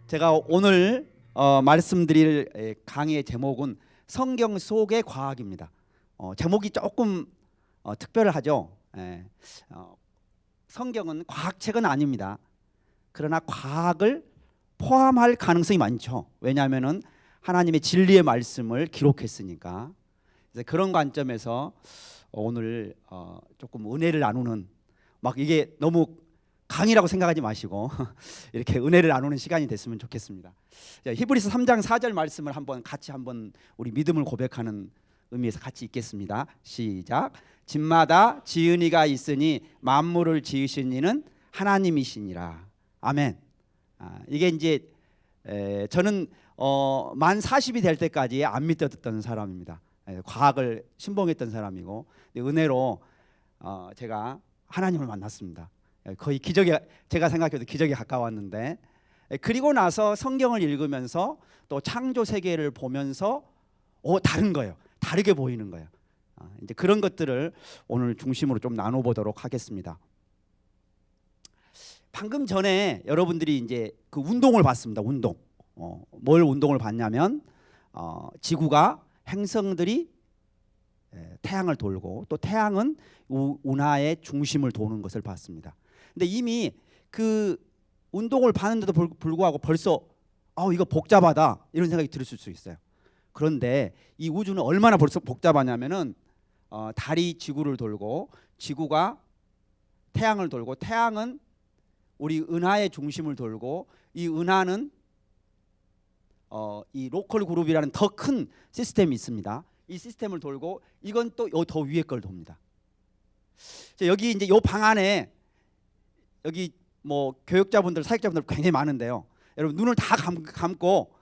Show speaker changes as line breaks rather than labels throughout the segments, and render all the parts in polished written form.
제가 오늘 말씀드릴 강의의 제목은 성경 속의 과학입니다. 제목이 조금 특별하죠. 성경은 과학책은 아닙니다. 그러나 과학을 포함할 가능성이 많죠. 왜냐하면은 하나님의 진리의 말씀을 기록했으니까. 그래서 그런 관점에서 오늘 조금 은혜를 나누는, 막 이게 너무 강의라고 생각하지 마시고 이렇게 은혜를 나누는 시간이 됐으면 좋겠습니다. 히브리서 3장 4절 말씀을 같이 우리 믿음을 고백하는 의미에서 같이 읽겠습니다. 시작. 집마다 지은이가 있으니 만물을 지으신 이는 하나님이시니라. 아멘. 이게 이제 저는 만 40이 될 때까지 안 믿었던 사람입니다. 과학을 신봉했던 사람이고, 은혜로 제가 하나님을 만났습니다. 거의 기적에, 제가 생각해도 기적에 가까웠는데, 그리고 나서 성경을 읽으면서 또 창조 세계를 보면서 다른 거예요. 다르게 보이는 거예요. 이제 그런 것들을 오늘 중심으로 좀 나눠보도록 하겠습니다. 방금 전에 여러분들이 이제 그 운동을 봤습니다. 운동. 뭘 운동을 봤냐면 지구가, 행성들이 태양을 돌고, 또 태양은 운하의 중심을 도는 것을 봤습니다. 근데 이미 그 운동을 봤는데도 불구하고 벌써 이거 복잡하다 이런 생각이 들을 수 있어요. 그런데 이 우주는 얼마나 벌써 복잡하냐면은 달이 지구를 돌고, 지구가 태양을 돌고, 태양은 우리 은하의 중심을 돌고, 이 은하는 이 로컬 그룹이라는 더 큰 시스템이 있습니다. 이 시스템을 돌고, 이건 또 더 위에 걸 돕니다. 여기 이제 요 방 안에 여기 뭐 교육자분들, 사역자분들 굉장히 많은데요. 여러분 눈을 다 감고,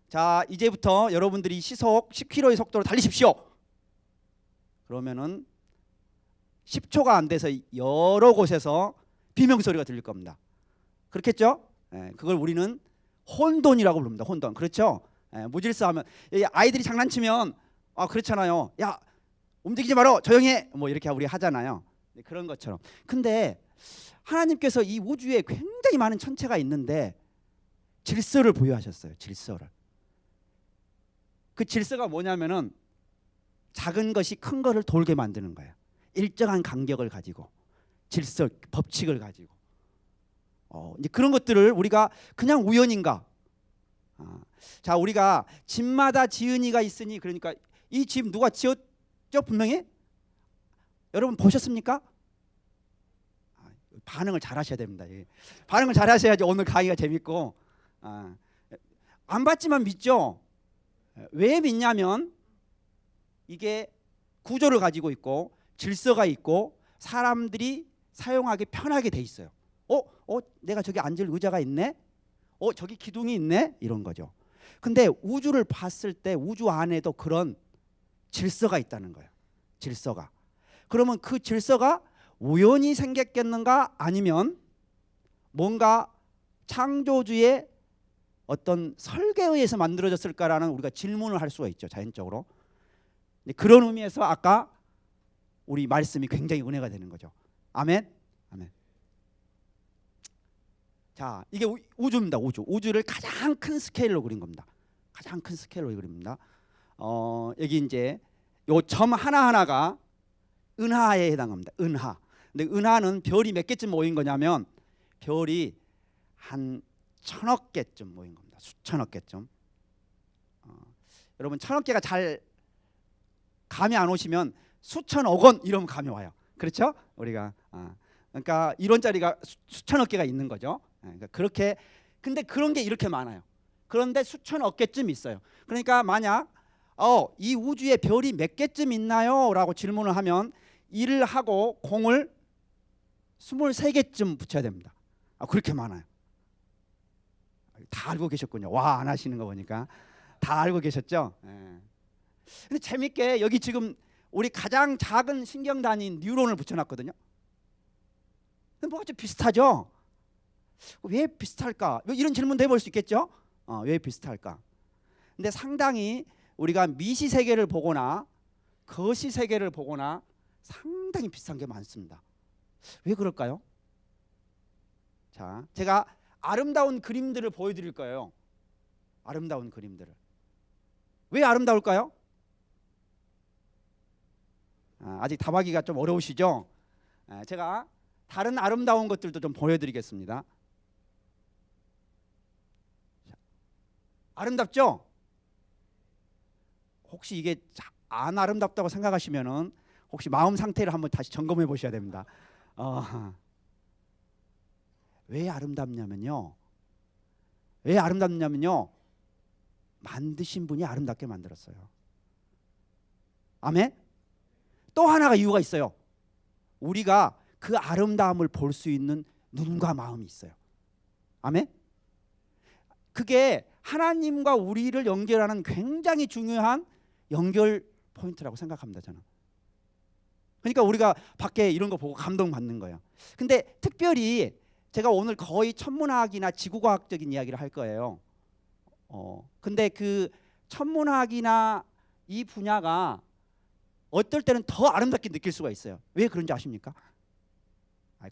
자 이제부터 여러분들이 시속 10km의 속도로 달리십시오. 그러면은 10초가 안 돼서 여러 곳에서 비명소리가 들릴 겁니다. 그렇겠죠? 그걸 우리는 혼돈이라고 부릅니다. 혼돈. 그렇죠? 무질서하면, 아이들이 장난치면 그렇잖아요. 야 움직이지 마라, 조용히 해, 뭐 이렇게 우리 하잖아요. 그런 것처럼. 근데 하나님께서 이 우주에 굉장히 많은 천체가 있는데 질서를 부여하셨어요. 질서를. 그 질서가 뭐냐면은 작은 것이 큰 것을 돌게 만드는 거예요. 일정한 간격을 가지고, 질서, 법칙을 가지고. 이제 그런 것들을 우리가 그냥 우연인가? 자, 우리가 집마다 지은이가 있으니, 그러니까 이 집 누가 지었죠? 분명히. 여러분 보셨습니까? 반응을 잘 하셔야 됩니다. 반응을 잘 하셔야지 오늘 강의가 재밌고. 안 봤지만 믿죠? 왜 믿냐면 이게 구조를 가지고 있고, 질서가 있고, 사람들이 사용하기 편하게 돼 있어요. 내가 저기 앉을 의자가 있네? 저기 기둥이 있네? 이런 거죠. 근데 우주를 봤을 때 우주 안에도 그런 질서가 있다는 거예요. 질서가. 그러면 그 질서가 우연히 생겼겠는가, 아니면 뭔가 창조주의 어떤 설계에 의해서 만들어졌을까라는 우리가 질문을 할 수가 있죠. 자연적으로. 그런 의미에서 아까 우리 말씀이 굉장히 은혜가 되는 거죠. 아멘. 아멘. 자, 이게 우주입니다. 우주를 가장 큰 스케일로 그린 겁니다. 가장 큰 스케일로 그립니다. 여기 이제 요 점 하나하나가 은하에 해당합니다. 은하. 근데 은하는 별이 몇 개쯤 모인 거냐면, 별이 한 1000억 개쯤 모인 겁니다. 수천억 개쯤. 여러분 1000억 개가 잘 감이 안 오시면 수천억 원 이러면 감이 와요. 그렇죠? 우리가 그러니까 1원짜리가 수천억 개가 있는 거죠. 그러니까 그렇게. 근데 그런 게 이렇게 많아요. 그런데 수천억 개쯤 있어요. 그러니까 만약 이 우주에 별이 몇 개쯤 있나요? 라고 질문을 하면 1을 하고 0을 23개쯤 붙여야 됩니다. 그렇게 많아요. 다 알고 계셨군요. 와, 안 하시는 거 보니까 다 알고 계셨죠? 근데 재밌게 여기 지금 우리 가장 작은 신경단위인 뉴런을 붙여놨거든요. 근데 뭐가 좀 비슷하죠? 왜 비슷할까? 이런 질문도 해볼 수 있겠죠? 왜 비슷할까? 근데 상당히 우리가 미시 세계를 보거나 거시 세계를 보거나 상당히 비슷한 게 많습니다. 왜 그럴까요? 자, 제가 아름다운 그림들을 보여드릴 거예요. 아름다운 그림들을. 왜 아름다울까요? 아직 답하기가 좀 어려우시죠? 제가 다른 아름다운 것들도 좀 보여드리겠습니다. 아름답죠? 혹시 이게 안 아름답다고 생각하시면은 혹시 마음 상태를 한번 다시 점검해 보셔야 됩니다. 왜 아름답냐면요. 왜 아름답냐면요. 만드신 분이 아름답게 만들었어요. 아멘? 또 하나가 이유가 있어요. 우리가 그 아름다움을 볼 수 있는 눈과 마음이 있어요. 아멘? 그게 하나님과 우리를 연결하는 굉장히 중요한 연결 포인트라고 생각합니다. 저는. 그러니까 우리가 밖에 이런 거 보고 감동받는 거예요. 근데 특별히 제가 오늘 거의 천문학이나 지구과학적인 이야기를 할 거예요. 근데 그 천문학이나 이 분야가 어떨 때는 더 아름답게 느낄 수가 있어요. 왜 그런지 아십니까?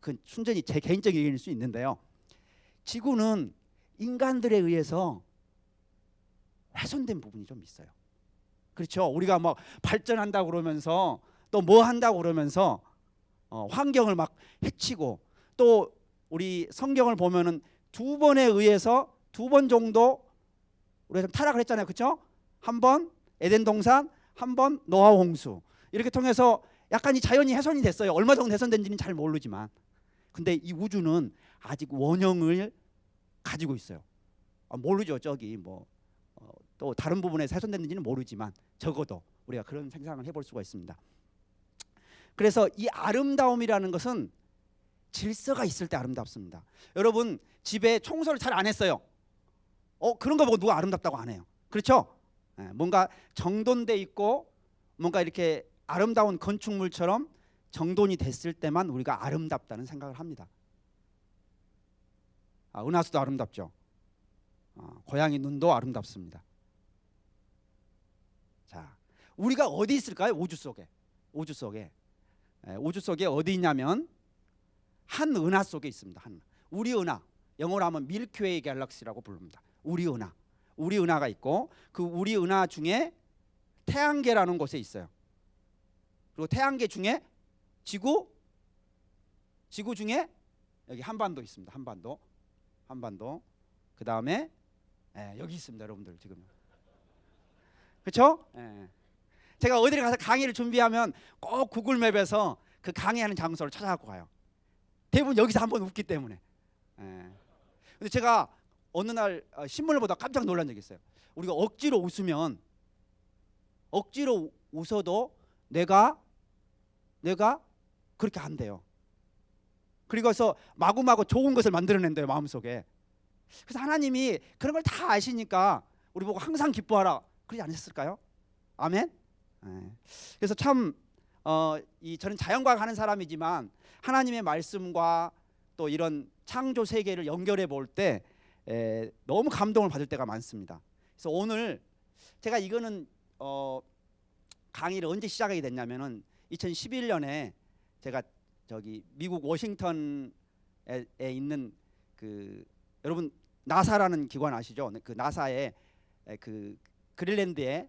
그건 순전히 제 개인적인 의견일 수 있는데요. 지구는 인간들에 의해서 훼손된 부분이 좀 있어요. 그렇죠? 우리가 뭐 발전한다고 그러면서 또 뭐 한다고 그러면서 환경을 막 해치고, 또 우리 성경을 보면은 2번에 의해서 2번 정도 우리가 타락을 했잖아요. 그렇죠? 한 번 에덴 동산, 한 번 노아 홍수. 이렇게 통해서 약간 이 자연이 훼손이 됐어요. 얼마 정도 훼손된지는 잘 모르지만. 근데 이 우주는 아직 원형을 가지고 있어요. 모르죠. 저기 뭐 또 다른 부분에 훼손됐는지는 모르지만 적어도 우리가 그런 상상을 해볼 수가 있습니다. 그래서 이 아름다움이라는 것은 질서가 있을 때 아름답습니다. 여러분 집에 청소를 잘 안 했어요. 그런 거 보고 누가 아름답다고 안 해요. 그렇죠? 뭔가 정돈돼 있고 뭔가 이렇게 아름다운 건축물처럼 정돈이 됐을 때만 우리가 아름답다는 생각을 합니다. 은하수도 아름답죠. 고양이 눈도 아름답습니다. 자, 우리가 어디 있을까요? 우주 속에. 우주 속에 어디 있냐면 한 은하 속에 있습니다. 우리 은하, 영어로 하면 밀키웨이 갤럭시라고 부릅니다. 우리 은하가 있고, 그 우리 은하 중에 태양계라는 곳에 있어요. 그리고 태양계 중에 지구 중에 여기 한반도 있습니다. 한반도. 그 다음에 여기 있습니다. 여러분들 지금. 그렇죠? 제가 어디를 가서 강의를 준비하면 꼭 구글맵에서 그 강의하는 장소를 찾아갖고 가요. 대부분 여기서 한번 웃기 때문에. 근데 제가 어느 날 신문을 보다 깜짝 놀란 적이 있어요. 우리가 억지로 웃어도 내가 그렇게 안 돼요. 그리고서 마구마구 좋은 것을 만들어낸대요, 마음속에. 그래서 하나님이 그런 걸 다 아시니까 우리 보고 항상 기뻐하라 그러지 않으셨을까요? 아멘. 그래서 참 저는 자연과학 하는 사람이지만 하나님의 말씀과 또 이런 창조 세계를 연결해 볼 때 너무 감동을 받을 때가 많습니다. 그래서 오늘 제가 이거는 강의를 언제 시작하게 됐냐면은 2011년에 제가 저기 미국 워싱턴에 있는 그 여러분 나사라는 기관 아시죠? 그 나사의 그 그린란드에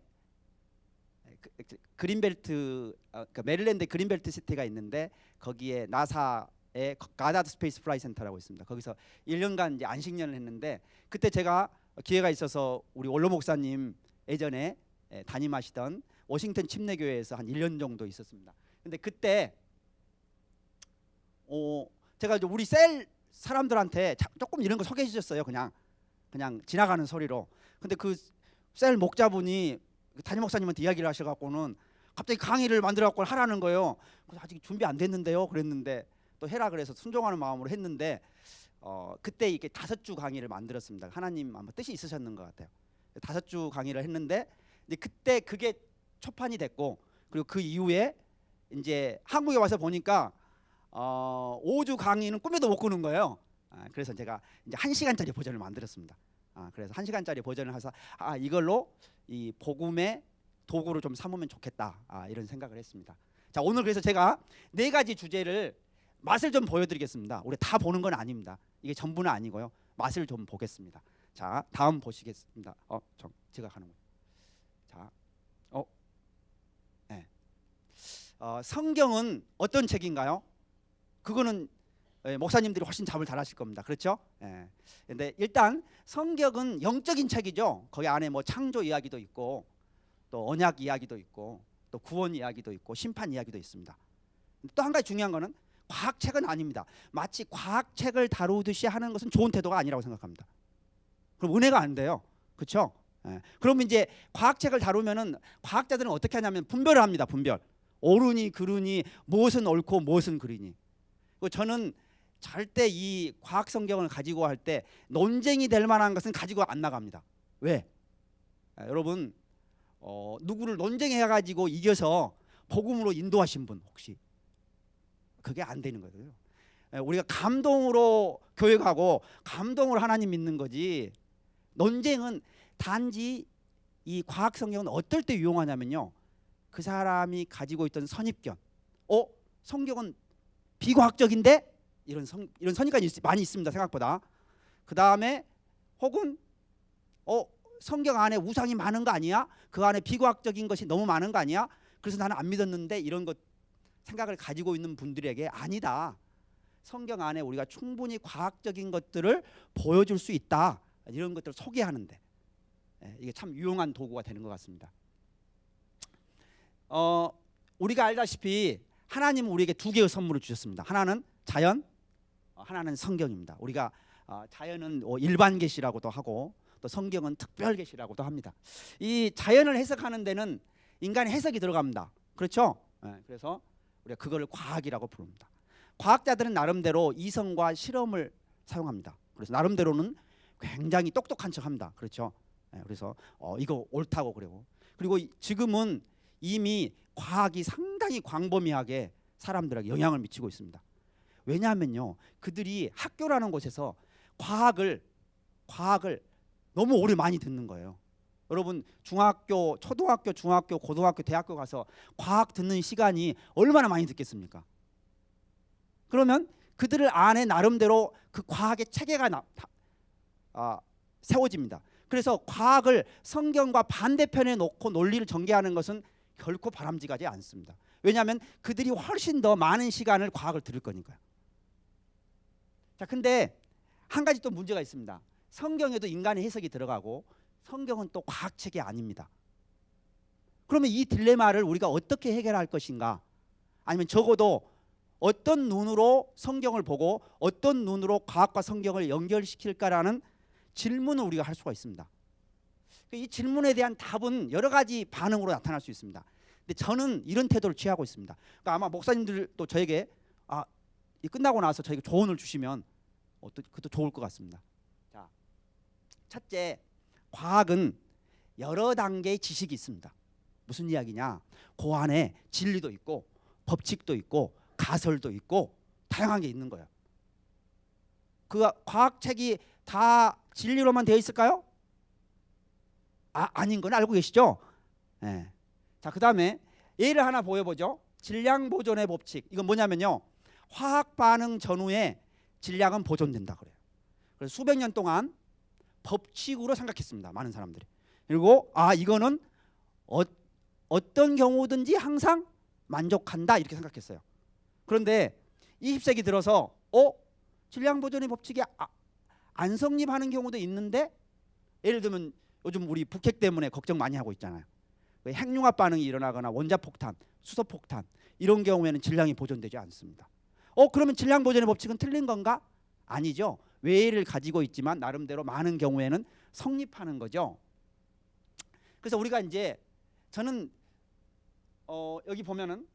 그린벨트 그 메릴랜드 그린벨트 시티가 있는데 거기에 나사의 가다드 스페이스 플라이 센터라고 있습니다. 거기서 1년간 이제 안식년을 했는데 그때 제가 기회가 있어서 우리 원로 목사님 예전에 담임하시던 워싱턴 침례교회에서 한 1년 정도 있었습니다. 근데 그때 제가 우리 셀 사람들한테 조금 이런 거 소개해 주셨어요. 그냥 지나가는 소리로. 근데 그 셀 목자분이 담임 목사님한테 이야기를 하셔갖고는 갑자기 강의를 만들어갖고 하라는 거예요. 그래서 아직 준비 안 됐는데요. 그랬는데 또 해라 그래서 순종하는 마음으로 했는데 그때 이렇게 5주 강의를 만들었습니다. 하나님 아마 뜻이 있으셨는 것 같아요. 5주 강의를 했는데 이제 그때 그게 초판이 됐고, 그리고 그 이후에 이제 한국에 와서 보니까 5주 강의는 꿈에도 못 꾸는 거예요. 그래서 제가 이제 1시간짜리 버전을 만들었습니다. 그래서 1시간짜리 버전을 해서 이걸로 이 복음의 도구로 좀 삼으면 좋겠다, 이런 생각을 했습니다. 자, 오늘 그래서 제가 4가지 주제를 맛을 좀 보여드리겠습니다. 우리 다 보는 건 아닙니다. 이게 전부는 아니고요. 맛을 좀 보겠습니다. 자, 다음 보시겠습니다. 제가 가는 거예요. 자, 네. 성경은 어떤 책인가요? 그거는 목사님들이 훨씬 답을 잘 하실 겁니다. 그렇죠? 예. 근데 일단 성경은 영적인 책이죠. 거기 안에 뭐 창조 이야기도 있고 또 언약 이야기도 있고 또 구원 이야기도 있고 심판 이야기도 있습니다. 또 한 가지 중요한 거는 과학책은 아닙니다. 마치 과학책을 다루듯이 하는 것은 좋은 태도가 아니라고 생각합니다. 그럼 은혜가 안 돼요. 그렇죠? 예. 그러면 이제 과학책을 다루면은 과학자들은 어떻게 하냐면 분별을 합니다. 분별. 옳으니 그르니 무엇은 옳고 무엇은 그르니. 저는 절대 이 과학 성경을 가지고 할 때 논쟁이 될 만한 것은 가지고 안 나갑니다. 왜? 여러분 누구를 논쟁해 가지고 이겨서 복음으로 인도하신 분 혹시 그게 안 되는 거예요. 우리가 감동으로 교회 가고 감동으로 하나님 믿는 거지. 논쟁은 단지 이 과학 성경은 어떨 때 유용하냐면요. 그 사람이 가지고 있던 선입견. 성경은 비과학적인데 이런 선입견이 많이 있습니다. 생각보다. 그 다음에 혹은 성경 안에 우상이 많은 거 아니야? 그 안에 비과학적인 것이 너무 많은 거 아니야? 그래서 나는 안 믿었는데 이런 것 생각을 가지고 있는 분들에게 아니다. 성경 안에 우리가 충분히 과학적인 것들을 보여줄 수 있다. 이런 것들을 소개하는데 이게 참 유용한 도구가 되는 것 같습니다. 우리가 알다시피 하나님은 우리에게 두 개의 선물을 주셨습니다. 하나는 자연, 하나는 성경입니다. 우리가 자연은 일반 계시라고도 하고 또 성경은 특별 계시라고도 합니다. 이 자연을 해석하는 데는 인간의 해석이 들어갑니다. 그렇죠? 그래서 우리가 그걸 과학이라고 부릅니다. 과학자들은 나름대로 이성과 실험을 사용합니다. 그래서 나름대로는 굉장히 똑똑한 척합니다. 그렇죠? 그래서 이거 옳다고 그러고 그리고 지금은 이미 과학이 상당히 광범위하게 사람들에게 영향을 미치고 있습니다. 왜냐하면요, 그들이 학교라는 곳에서 과학을 너무 오래 많이 듣는 거예요. 여러분 중학교, 초등학교, 중학교, 고등학교, 대학교 가서 과학 듣는 시간이 얼마나 많이 듣겠습니까? 그러면 그들을 안에 나름대로 그 과학의 체계가 세워집니다. 그래서 과학을 성경과 반대편에 놓고 논리를 전개하는 것은 결코 바람직하지 않습니다. 왜냐하면 그들이 훨씬 더 많은 시간을 과학을 들을 거니까요. 자, 근데 한 가지 또 문제가 있습니다. 성경에도 인간의 해석이 들어가고 성경은 또 과학책이 아닙니다. 그러면 이 딜레마를 우리가 어떻게 해결할 것인가? 아니면 적어도 어떤 눈으로 성경을 보고 어떤 눈으로 과학과 성경을 연결시킬까라는 질문을 우리가 할 수가 있습니다. 이 질문에 대한 답은 여러 가지 반응으로 나타날 수 있습니다. 근데 저는 이런 태도를 취하고 있습니다. 그러니까 아마 목사님들도 저에게 이 끝나고 나서 저에게 조언을 주시면 그것도 좋을 것 같습니다. 자, 첫째, 과학은 여러 단계의 지식이 있습니다. 무슨 이야기냐? 그 안에 진리도 있고 법칙도 있고 가설도 있고 다양한 게 있는 거예요. 그 과학책이 다 진리로만 되어 있을까요? 아닌 건 알고 계시죠? 네. 자, 그 다음에 예를 하나 보여보죠. 질량 보존의 법칙. 이건 뭐냐면요, 화학 반응 전후에 질량은 보존된다 그래요. 그래서 수백 년 동안 법칙으로 생각했습니다. 많은 사람들이. 그리고 이거는 어떤 경우든지 항상 만족한다 이렇게 생각했어요. 그런데 20세기 들어서 질량 보존의 법칙이 안 성립하는 경우도 있는데, 예를 들면 요즘 우리 북핵 때문에 걱정 많이 하고 있잖아요. 핵융합 반응이 일어나거나 원자폭탄, 수소폭탄 이런 경우에는 질량이 보존되지 않습니다. 그러면 질량 보존의 법칙은 틀린 건가? 아니죠. 외해를 가지고 있지만 나름대로 많은 경우에는 성립하는 거죠. 그래서 우리가 이제 저는 여기 보면은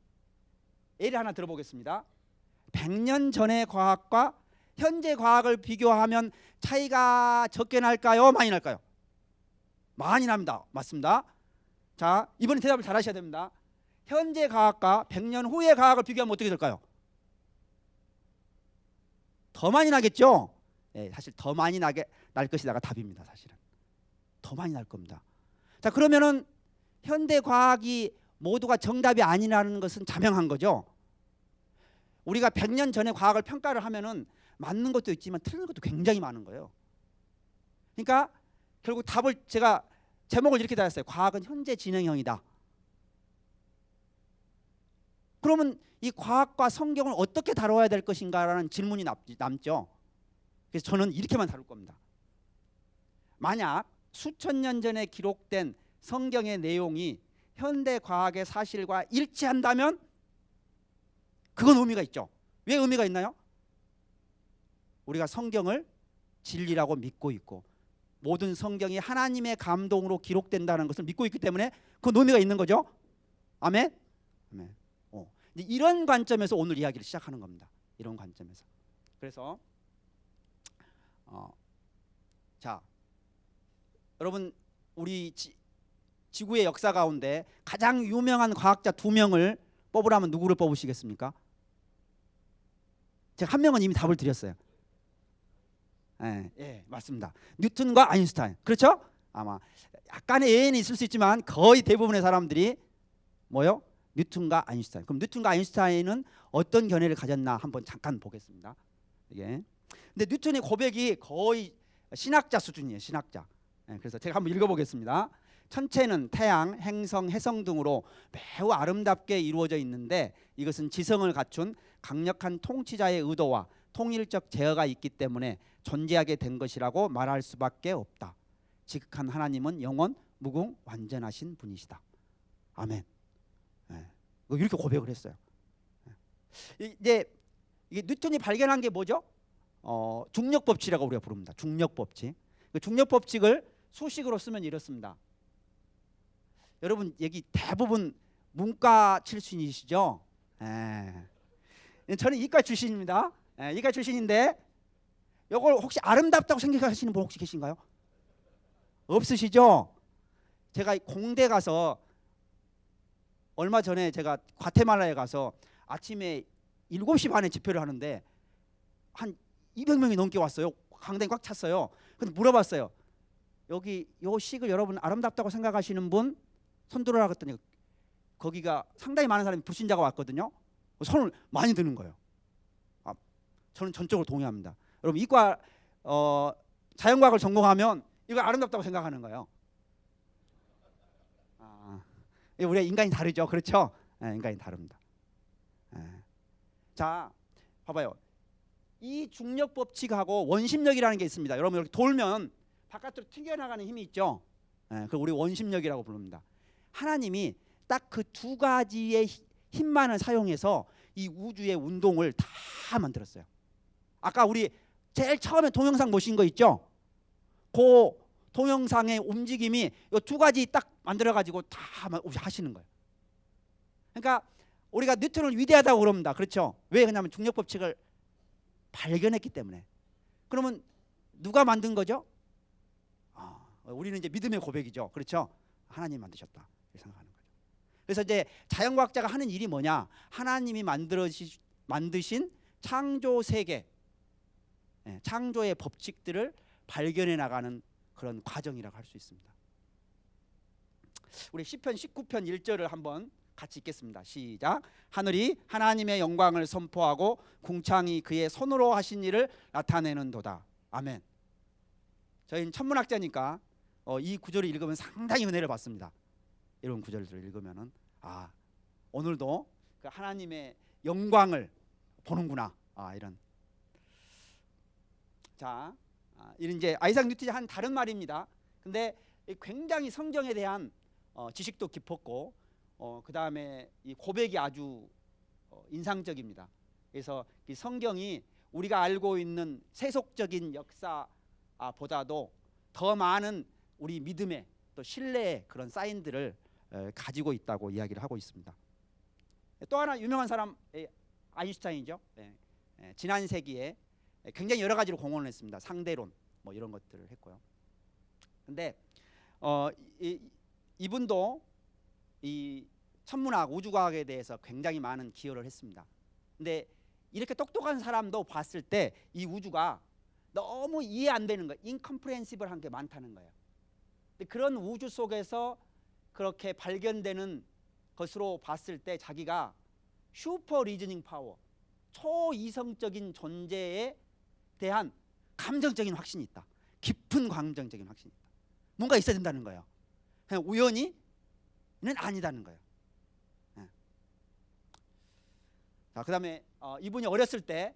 예를 하나 들어보겠습니다. 100년 전의 과학과 현재 과학을 비교하면 차이가 적게 날까요? 많이 날까요? 많이 납니다. 맞습니다. 자, 이번에 대답을 잘 하셔야 됩니다. 현재 과학과 100년 후의 과학을 비교하면 어떻게 될까요? 더 많이 나겠죠? 네, 사실 더 많이 날 것이다가 답입니다. 사실은 더 많이 날 겁니다. 자, 그러면은 현대 과학이 모두가 정답이 아니라는 것은 자명한 거죠. 우리가 100년 전의 과학을 평가를 하면은 맞는 것도 있지만 틀린 것도 굉장히 많은 거예요. 그러니까 결국 답을 제가 제목을 이렇게 달았어요. 과학은 현재 진행형이다. 그러면 이 과학과 성경을 어떻게 다뤄야 될 것인가라는 질문이 남죠. 그래서 저는 이렇게만 다룰 겁니다. 만약 수천 년 전에 기록된 성경의 내용이 현대 과학의 사실과 일치한다면 그건 의미가 있죠. 왜 의미가 있나요? 우리가 성경을 진리라고 믿고 있고 모든 성경이 하나님의 감동으로 기록된다는 것을 믿고 있기 때문에 그건 의미가 있는 거죠. 아멘. 아멘. 이런 관점에서 오늘 이야기를 시작하는 겁니다. 이런 관점에서. 그래서 자, 여러분 우리 지구의 역사 가운데 가장 유명한 과학자 2명을 뽑으라면 누구를 뽑으시겠습니까? 제가 한 명은 이미 답을 드렸어요. 예, 맞습니다. 뉴턴과 아인슈타인. 그렇죠? 아마 약간의 예외는 있을 수 있지만 거의 대부분의 사람들이 뭐요? 뉴턴과 아인슈타인. 그럼 뉴턴과 아인슈타인은 어떤 견해를 가졌나 한번 잠깐 보겠습니다. 이게. 근데 뉴턴의 고백이 거의 신학자 수준이에요. 신학자. 그래서 제가 한번 읽어보겠습니다. 천체는 태양, 행성, 해성 등으로 매우 아름답게 이루어져 있는데 이것은 지성을 갖춘 강력한 통치자의 의도와 통일적 제어가 있기 때문에 존재하게 된 것이라고 말할 수밖에 없다. 지극한 하나님은 영원, 무궁, 완전하신 분이시다. 아멘. 이렇게 고백을 했어요. 이제 이게 뉴턴이 발견한 게 뭐죠? 중력 법칙이라고 우리가 부릅니다. 중력 법칙. 그 중력 법칙을 수식으로 쓰면 이렇습니다. 여러분 여기 대부분 문과 출신이시죠? 저는 이과 출신입니다. 이과 출신인데 이걸 혹시 아름답다고 생각하시는 분 혹시 계신가요? 없으시죠? 제가 공대 가서 얼마 전에 제가 과테말라에 가서 아침에 7시 반에 집회를 하는데 한 200명이 넘게 왔어요. 강당이 꽉 찼어요. 근데 물어봤어요. 여기 요 식을 여러분 아름답다고 생각하시는 분 손 들어라 그랬더니 거기가 상당히 많은 사람이 불신자가 왔거든요. 손을 많이 드는 거예요. 저는 전적으로 동의합니다. 여러분 이과 자연과학을 전공하면 이거 아름답다고 생각하는 거예요. 우리가 인간이 다르죠. 그렇죠? 인간이 다릅니다. 자, 봐봐요. 이 중력 법칙하고 원심력이라는 게 있습니다. 여러분 이렇게 돌면 바깥으로 튕겨나가는 힘이 있죠. 그걸 우리 원심력이라고 부릅니다. 하나님이 딱 그 2가지의 힘만을 사용해서 이 우주의 운동을 다 만들었어요. 아까 우리 제일 처음에 동영상 보신 거 있죠? 그 동영상의 움직임이 이 2가지 딱 만들어가지고 다 하시는 거예요. 그러니까 우리가 뉴턴을 위대하다고 그럽니다. 그렇죠? 왜 그러냐면 중력 법칙을 발견했기 때문에. 그러면 누가 만든 거죠? 우리는 이제 믿음의 고백이죠. 그렇죠? 하나님 만드셨다 이렇게 생각하는 거죠. 그래서 이제 자연과학자가 하는 일이 뭐냐? 하나님이 만드신 창조 세계, 창조의 법칙들을 발견해 나가는 그런 과정이라고 할 수 있습니다. 우리 시편 19편 1절을 한번 같이 읽겠습니다. 시작. 하늘이 하나님의 영광을 선포하고 궁창이 그의 손으로 하신 일을 나타내는도다. 아멘. 저희는 천문학자니까 이 구절을 읽으면 상당히 은혜를 받습니다. 이런 구절들을 읽으면은 오늘도 그 하나님의 영광을 보는구나. 이런. 자, 이런 이제 아이작 뉴턴이 한 다른 말입니다. 근데 굉장히 성경에 대한 지식도 깊었고 그 다음에 이 고백이 아주 인상적입니다. 그래서 이 성경이 우리가 알고 있는 세속적인 역사보다도 더 많은 우리 믿음의 또 신뢰의 그런 사인들을 가지고 있다고 이야기를 하고 있습니다. 또 하나 유명한 사람 아인슈타인이죠. 지난 세기에 굉장히 여러 가지로 공헌을 했습니다. 상대론 뭐 이런 것들을 했고요. 근데 이분도 이 천문학, 우주과학에 대해서 굉장히 많은 기여를 했습니다. 근데 이렇게 똑똑한 사람도 봤을 때 이 우주가 너무 이해 안 되는 거예요. 인컴프레hen시블한 게 많다는 거예요. 근데 그런 우주 속에서 그렇게 발견되는 것으로 봤을 때 자기가 슈퍼 리즈닝 파워, 초이성적인 존재에 대한 감정적인 확신이 있다. 깊은 감정적인 확신입니다. 뭔가 있어야 된다는 거예요. 그냥 우연히는 아니다는 거예요. 예. 자, 그다음에 이분이 어렸을 때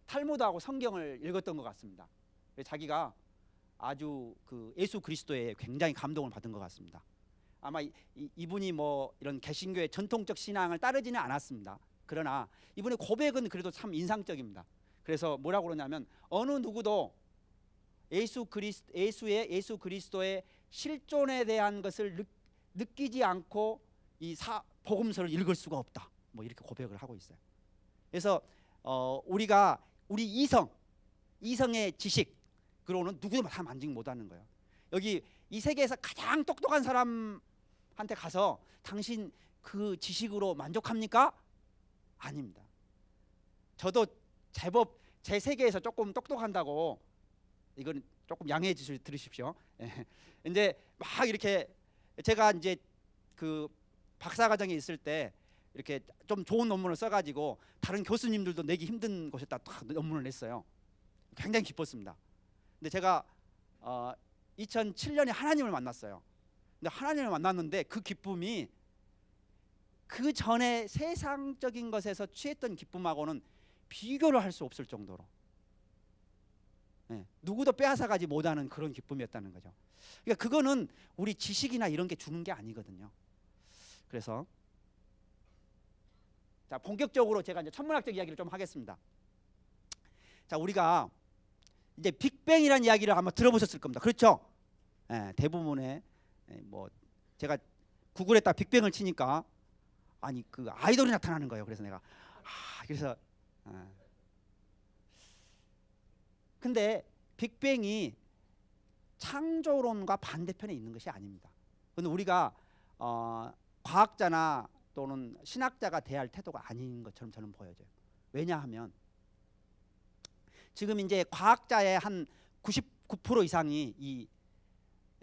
탈무드하고 성경을 읽었던 것 같습니다. 자기가 아주 그 예수 그리스도에 굉장히 감동을 받은 것 같습니다. 아마 이분이 뭐 이런 개신교의 전통적 신앙을 따르지는 않았습니다. 그러나 이분의 고백은 그래도 참 인상적입니다. 그래서 뭐라고 그러냐면 어느 누구도 예수 그리스도의 실존에 대한 것을 느끼지 않고 이 복음서를 읽을 수가 없다. 뭐 이렇게 고백을 하고 있어요. 그래서 우리 이성의 지식으로는 누구도 다 만지 못하는 거예요. 여기 이 세계에서 가장 똑똑한 사람한테 가서 당신 그 지식으로 만족합니까? 아닙니다. 저도 제법 제 세계에서 조금 똑똑한다고, 이건 조금 양해해 들으십시오. 이제 막 이렇게 제가 이제 그 박사과정에 있을 때 이렇게 좀 좋은 논문을 써가지고 다른 교수님들도 내기 힘든 곳에다 딱 논문을 냈어요. 굉장히 기뻤습니다. 근데 제가 2007년에 하나님을 만났어요. 근데 하나님을 만났는데 그 기쁨이 그 전에 세상적인 것에서 취했던 기쁨하고는 비교를 할 수 없을 정도로, 누구도 빼앗아가지 못하는 그런 기쁨이었다는 거죠. 그러니까 그거는 우리 지식이나 이런 게 주는 게 아니거든요. 그래서 자, 본격적으로 제가 이제 천문학적 이야기를 좀 하겠습니다. 자, 우리가 이제 빅뱅이라는 이야기를 아마 들어보셨을 겁니다. 그렇죠? 대부분의 뭐 제가 구글에다 빅뱅을 치니까 아니 그 아이돌이 나타나는 거예요. 그래서 내가 그래서 근데 빅뱅이 창조론과 반대편에 있는 것이 아닙니다. 그런데 우리가 과학자나 또는 신학자가 대할 태도가 아닌 것처럼 저는 보여져요. 왜냐하면 지금 이제 과학자의 한 99% 이상이 이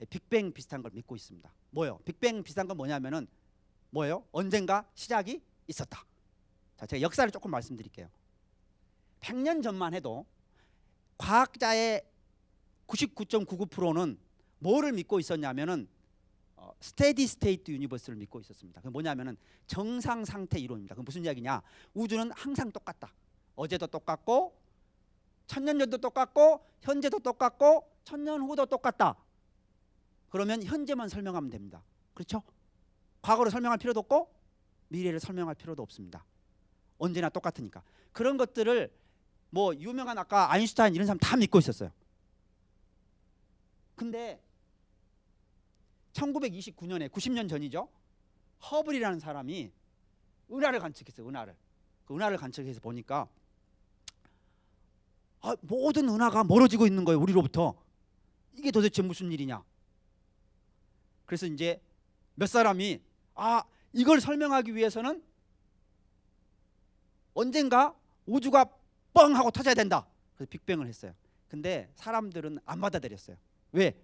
빅뱅 비슷한 걸 믿고 있습니다. 뭐요? 빅뱅 비슷한 건 뭐냐면은 뭐예요? 언젠가 시작이 있었다. 자, 제가 역사를 조금 말씀드릴게요. 100년 전만 해도 과학자의 99.99%는 뭐를 믿고 있었냐면은 스테디 스테이트 유니버스를 믿고 있었습니다. 그게 뭐냐면은 정상 상태 이론입니다. 그 무슨 이야기냐? 우주는 항상 똑같다. 어제도 똑같고 천년 전도 똑같고 현재도 똑같고 천년 후도 똑같다. 그러면 현재만 설명하면 됩니다. 그렇죠? 과거를 설명할 필요도 없고 미래를 설명할 필요도 없습니다. 언제나 똑같으니까. 그런 것들을 뭐 유명한 아까 아인슈타인 이런 사람 다 믿고 있었어요. 근데 1929년에 90년 전이죠. 허블이라는 사람이 은하를 관측했어요. 그 은하를 관측해서 보니까 모든 은하가 멀어지고 있는 거예요. 우리로부터. 이게 도대체 무슨 일이냐. 그래서 이제 몇 사람이 이걸 설명하기 위해서는 언젠가 우주가 뻥 하고 터져야 된다. 그래서 빅뱅을 했어요. 근데 사람들은 안 받아들였어요. 왜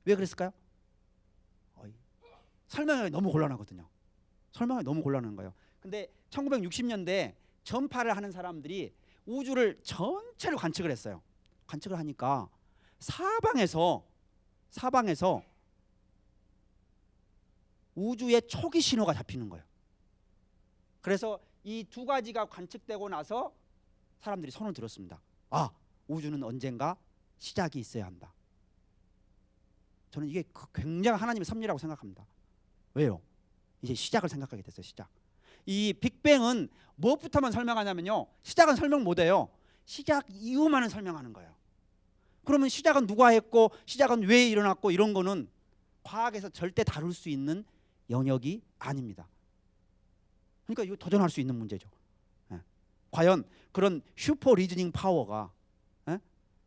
그랬을까요? 설명이 너무 곤란하거든요. 설명이 너무 곤란한 거예요. 근데 1960년대 전파를 하는 사람들이 우주를 전체를 관측을 했어요. 관측을 하니까 사방에서 우주의 초기 신호가 잡히는 거예요. 그래서 이 두 가지가 관측되고 나서 사람들이 손을 들었습니다. 우주는 언젠가 시작이 있어야 한다. 저는 이게 굉장히 하나님의 섭리라고 생각합니다. 왜요? 이제 시작을 생각하게 됐어요. 시작. 이 빅뱅은 무엇부터만 설명하냐면요, 시작은 설명 못해요. 시작 이후만은 설명하는 거예요. 그러면 시작은 누가 했고 시작은 왜 일어났고 이런 거는 과학에서 절대 다룰 수 있는 영역이 아닙니다. 그러니까 이거 도전할 수 있는 문제죠. 과연 그런 슈퍼 리즈닝 파워가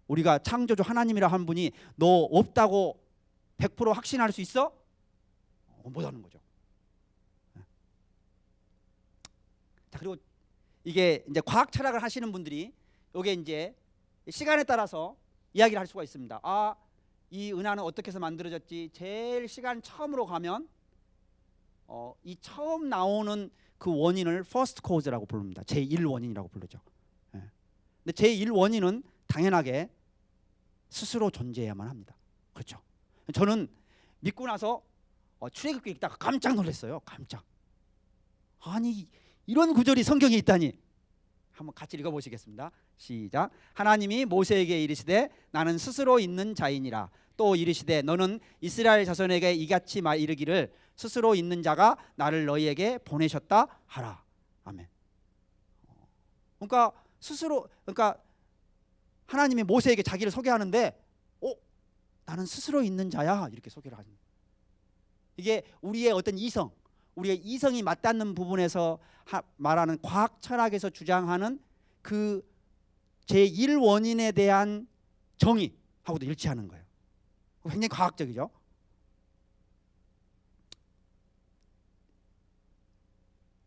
우리가 창조주 하나님이라 한 분이 너 없다고 100% 확신할 수 있어? 못하는 거죠. 자, 그리고 이게 이제 과학 철학을 하시는 분들이 이게 이제 시간에 따라서 이야기를 할 수가 있습니다. 이 은하는 어떻게 해서 만들어졌지? 제일 시간 처음으로 가면 이 처음 나오는 그 원인을 first cause라고 부릅니다. 제1원인이라고 부르죠. 근데 제1원인은 당연하게 스스로 존재해야만 합니다. 그렇죠? 저는 믿고 나서 출애굽기 읽다가 깜짝 놀랐어요. 깜짝. 아니 이런 구절이 성경에 있다니. 한번 같이 읽어보시겠습니다. 시작. 하나님이 모세에게 이르시되 나는 스스로 있는 자이니라. 또 이르시되 너는 이스라엘 자손에게 이같이 이르기를 스스로 있는 자가 나를 너희에게 보내셨다 하라. 아멘. 그러니까 하나님이 모세에게 자기를 소개하는데 나는 스스로 있는 자야 이렇게 소개를 하는. 이게 우리의 어떤 우리의 이성이 맞닿는 부분에서 말하는 과학 철학에서 주장하는 그 제1원인에 대한 정의하고도 일치하는 거예요. 굉장히 과학적이죠.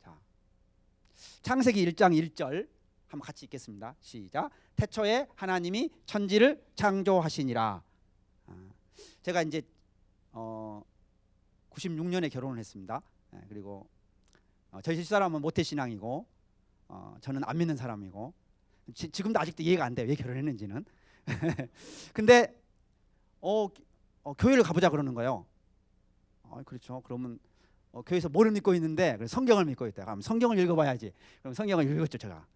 자, 창세기 1장 1절 한번 같이 읽겠습니다. 시작. 태초에 하나님이 천지를 창조하시니라. 제가 이제 96년에 결혼을 했습니다. 그리고 저희 집사람은 모태신앙이고 저는 안 믿는 사람이고 지금도 아직도 이해가 안 돼요. 왜 결혼했는지는. 근데 교회를 가보자 그러는 거예요. 그렇죠. 그러면 교회에서 뭐를 믿고 있는데 성경을 믿고 있다. 그럼 성경을 읽어봐야지. 그럼 성경을 읽었죠 제가.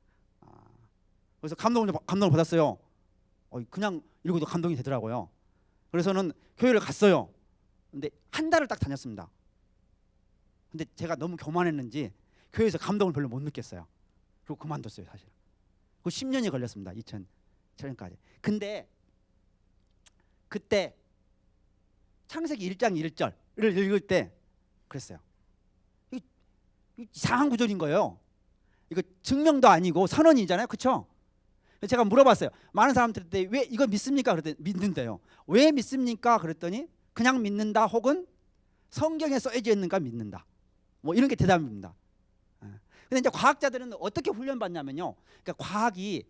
그래서 감동을 받았어요. 그냥 읽어도 감동이 되더라고요. 그래서는 교회를 갔어요. 근데 한 달을 딱 다녔습니다. 근데 제가 너무 교만했는지 교회에서 감동을 별로 못 느꼈어요. 그리고 그만뒀어요 사실. 그 10년이 걸렸습니다. 2007년까지. 근데 그때 창세기 1장 1절을 읽을 때 그랬어요. 이상한 구절인 거예요. 이거 증명도 아니고 선언이잖아요. 그렇죠? 제가 물어봤어요. 많은 사람들한테 왜 이거 믿습니까? 그랬더니 믿는데요. 왜 믿습니까? 그랬더니 그냥 믿는다 혹은 성경에 써져 있는가 믿는다. 뭐 이런 게 대답입니다. 근데 이제 과학자들은 어떻게 훈련받냐면요. 그러니까 과학이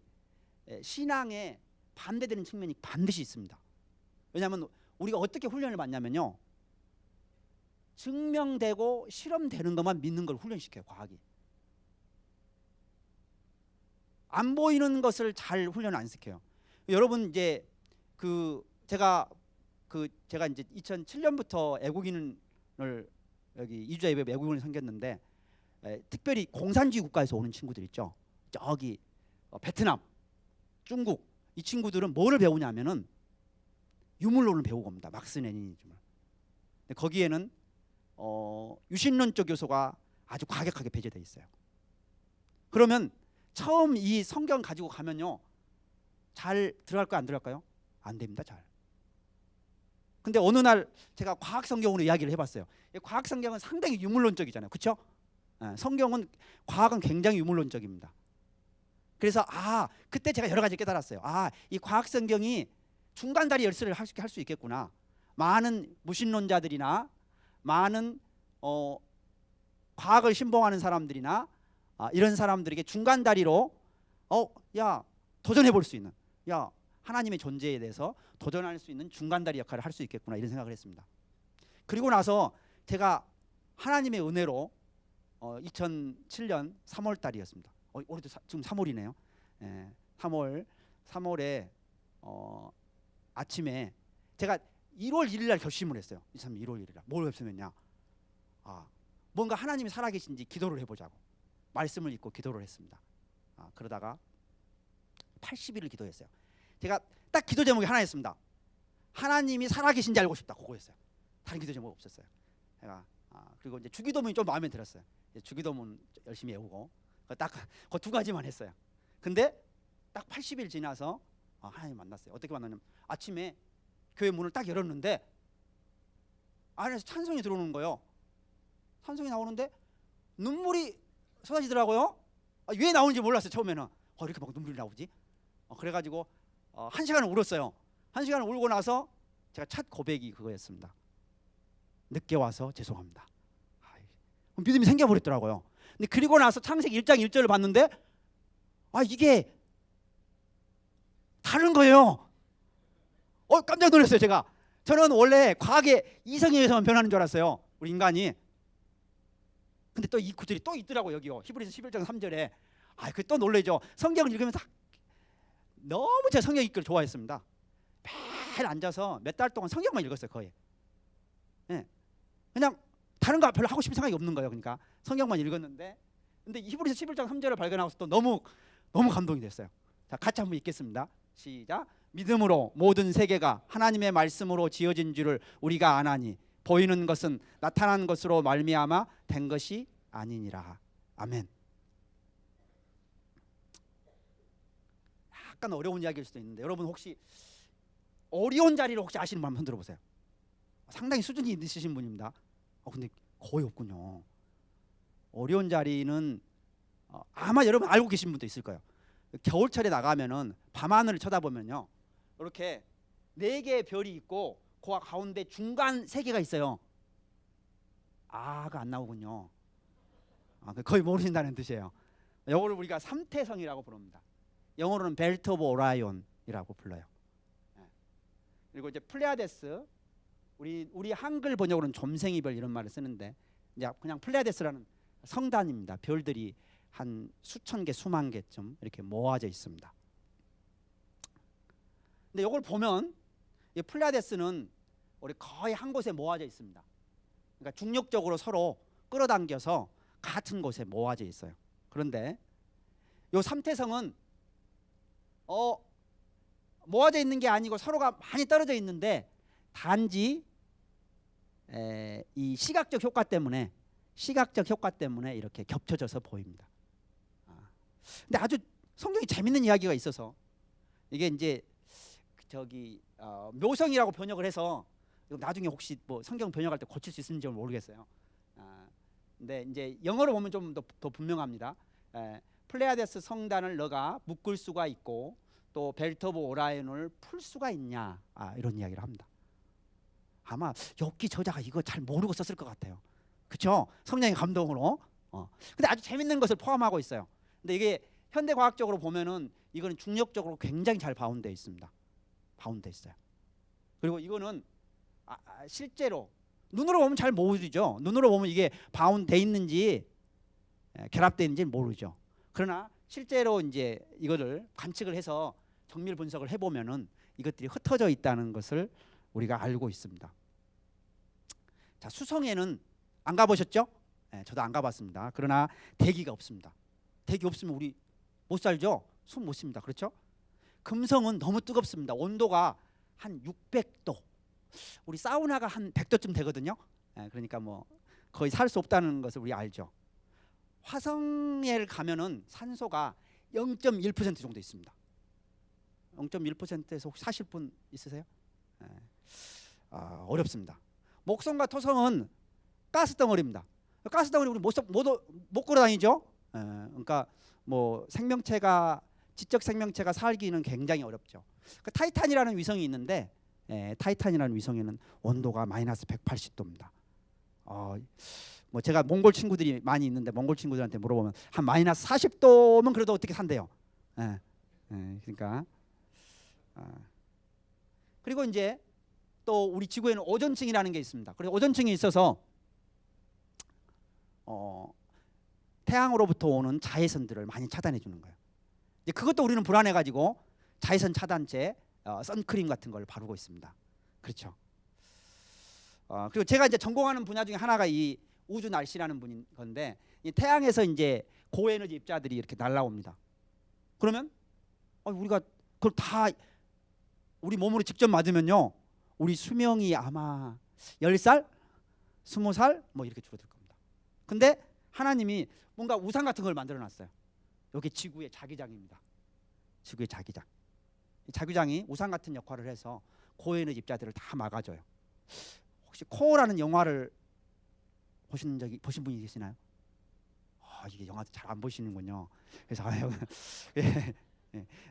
신앙에 반대되는 측면이 반드시 있습니다. 왜냐하면 우리가 어떻게 훈련을 받냐면요. 증명되고 실험되는 것만 믿는 걸 훈련시켜요. 과학이. 안 보이는 것을 잘 훈련 안 시켜요. 여러분 이제 제가 이제 2007년부터 애국인을 여기 2주 예배 애국인을 섬겼는데 특별히 공산주의 국가에서 오는 친구들 있죠. 저기 베트남, 중국 이 친구들은 뭐를 배우냐면은 유물론을 배우고 옵니다. 막스 레니니즘을. 거기에는 유신론적 요소가 아주 과격하게 배제되어 있어요. 그러면 처음 이 성경 가지고 가면요 잘 들어갈까요? 안 들어갈까요? 안 됩니다. 잘. 근데 어느 날 제가 과학 성경으로 이야기를 해봤어요. 과학 성경은 상당히 유물론적이잖아요. 그렇죠? 성경은 과학은 굉장히 유물론적입니다. 그래서 그때 제가 여러 가지 깨달았어요. 이 과학 성경이 중간다리 열쇠를 할 수 있겠구나. 많은 무신론자들이나 많은 과학을 신봉하는 사람들이나 이런 사람들에게 중간다리로 도전해 볼 수 있는 하나님의 존재에 대해서 도전할 수 있는 중간다리 역할을 할 수 있겠구나 이런 생각을 했습니다. 그리고 나서 제가 하나님의 은혜로 2007년 3월 달이었습니다. 올해도 지금 3월이네요. 3월에 아침에 제가 1월 1일 날 결심을 했어요. 2003년 1월 1일 날. 뭘 결심했냐? 뭔가 하나님이 살아계신지 기도를 해보자고. 말씀을 읽고 기도를 했습니다. 그러다가 80일을 기도했어요. 제가 딱 기도 제목이 하나였습니다. 하나님이 살아계신지 알고 싶다. 그거였어요. 다른 기도 제목 없었어요. 제가 그리고 이제 주기도문이 좀 마음에 들었어요. 주기도문 열심히 외우고 딱 그 두 가지만 했어요. 근데 딱 80일 지나서 하나님 만났어요. 어떻게 만났냐면 아침에 교회 문을 딱 열었는데 안에서 찬송이 들어오는 거예요. 찬송이 나오는데 눈물이 쏟아지더라고요. 왜 나오는지 몰랐어요. 처음에는 이렇게 막 눈물이 나오지? 그래가지고 1시간을 울었어요. 1시간을 울고 나서 제가 첫 고백이 그거였습니다. 늦게 와서 죄송합니다. 믿음이 생겨버렸더라고요. 근데 그리고 나서 창세기 1장 1절을 봤는데 이게 다른 거예요. 깜짝 놀랐어요. 저는 원래 과학의 이성에 의해서만 변하는 줄 알았어요. 우리 인간이. 근데 또 이 구절이 또 있더라고요. 여기요. 히브리서 11장 3절에. 그 또 놀라죠. 성경을 읽으면서 너무 제가 성경 읽기를 좋아했습니다. 매일 앉아서 몇 달 동안 성경만 읽었어요. 거의. 예. 그냥 다른 거 별로 하고 싶은 생각이 없는 거예요. 그러니까 성경만 읽었는데, 근데 히브리서 11장 3절을 발견하고서 또 너무 감동이 됐어요. 자, 같이 한번 읽겠습니다. 시작. 믿음으로 모든 세계가 하나님의 말씀으로 지어진 줄을 우리가 아나니 보이는 것은 나타난 것으로 말미암아 된 것이 아니니라. 아멘. 약간 어려운 이야기일 수도 있는데, 여러분 혹시 어려운 자리를 혹시 아시는 분 한번 흔들어 보세요. 상당히 수준이 있으신 분입니다. 근데 거의 없군요. 어려운 자리는 아마 여러분 알고 계신 분도 있을 거예요. 겨울철에 나가면은 밤하늘을 쳐다보면요, 이렇게 4개의 별이 있고 그 가운데 중간 3개가 있어요. 그거 안 나오군요. 거의 모르신다는 뜻이에요. 이거를 우리가 삼태성이라고 부릅니다. 영어로는 벨트 오브 오라이온이라고 불러요. 그리고 이제 플레아데스, 우리 한글 번역으로는 점생이별 이런 말을 쓰는데, 이제 그냥 플레아데스라는 성단입니다. 별들이 한 수천 개, 수만 개쯤 이렇게 모아져 있습니다. 근데 이걸 보면 이 플레아데스는 우리 거의 한 곳에 모아져 있습니다. 그러니까 중력적으로 서로 끌어당겨서 같은 곳에 모아져 있어요. 그런데 이 삼태성은 모아져 있는 게 아니고 서로가 많이 떨어져 있는데, 단지 이 시각적 효과 때문에 이렇게 겹쳐져서 보입니다. 근데 아주 성경이 재밌는 이야기가 있어서, 이게 이제 묘성이라고 번역을 해서 나중에 혹시 뭐 성경 번역할 때 고칠 수 있는지 모르겠어요. 근데 이제 영어로 보면 좀 더 분명합니다. 플레아데스 성단을 너가 묶을 수가 있고 또 벨트 오브 오라이온을 풀 수가 있냐, 이런 이야기를 합니다. 아마 여기 저자가 이거 잘 모르고 썼을 것 같아요. 그렇죠? 성령의 감동으로. 근데 아주 재밌는 것을 포함하고 있어요. 근데 이게 현대 과학적으로 보면은 이거는 중력적으로 굉장히 잘 바운드되어 있습니다. 바운드되어 있어요. 그리고 이거는 실제로 눈으로 보면 잘 모르죠. 눈으로 보면 이게 바운드되어 있는지 결합되어 있는지 모르죠. 그러나 실제로 이제 이거를 관측을 해서 정밀 분석을 해보면은 이것들이 흩어져 있다는 것을 우리가 알고 있습니다. 자, 수성에는 안 가보셨죠? 저도 안 가봤습니다. 그러나 대기가 없습니다. 대기 없으면 우리 못 살죠? 숨 못 쉽니다. 그렇죠? 금성은 너무 뜨겁습니다. 온도가 한 600도. 우리 사우나가 한 100도쯤 되거든요. 그러니까 뭐 거의 살 수 없다는 것을 우리 알죠. 화성에 가면은 산소가 0.1% 정도 있습니다. 0.1%에서 혹시 사실 분 있으세요? 어렵습니다. 목성과 토성은 가스 덩어리입니다. 가스 덩어리 우리 못 걸어 다니죠. 그러니까 뭐 지적 생명체가 살기는 굉장히 어렵죠. 그 타이탄이라는 위성이 있는데, 타이탄이라는 위성에는 온도가 마이너스 180도입니다. 뭐 제가 몽골 친구들이 많이 있는데 몽골 친구들한테 물어보면 한 마이너스 40도면 그래도 어떻게 산대요. 그러니까 그리고 이제 또 우리 지구에는 오존층이라는 게 있습니다. 그래서 오존층이 있어서 태양으로부터 오는 자외선들을 많이 차단해 주는 거예요. 이제 그것도 우리는 불안해 가지고 자외선 차단제, 선크림 같은 걸 바르고 있습니다. 그렇죠. 그리고 제가 이제 전공하는 분야 중에 하나가 이 우주 날씨라는 분인 건데, 이 태양에서 이제 고에너지 입자들이 이렇게 날라옵니다. 그러면 우리가 그걸 다 우리 몸으로 직접 맞으면요, 우리 수명이 아마 10살, 20살 뭐 이렇게 줄어들 겁니다. 근데 하나님이 뭔가 우상 같은 걸 만들어 놨어요. 여기 지구의 자기장입니다. 지구의 자기장. 이 자기장이 우상 같은 역할을 해서 고에너지 입자들을 다 막아줘요. 혹시 코어라는 영화를 보신 분이 계시나요? 이게 영화도 잘 안 보시는군요. 그래서 예.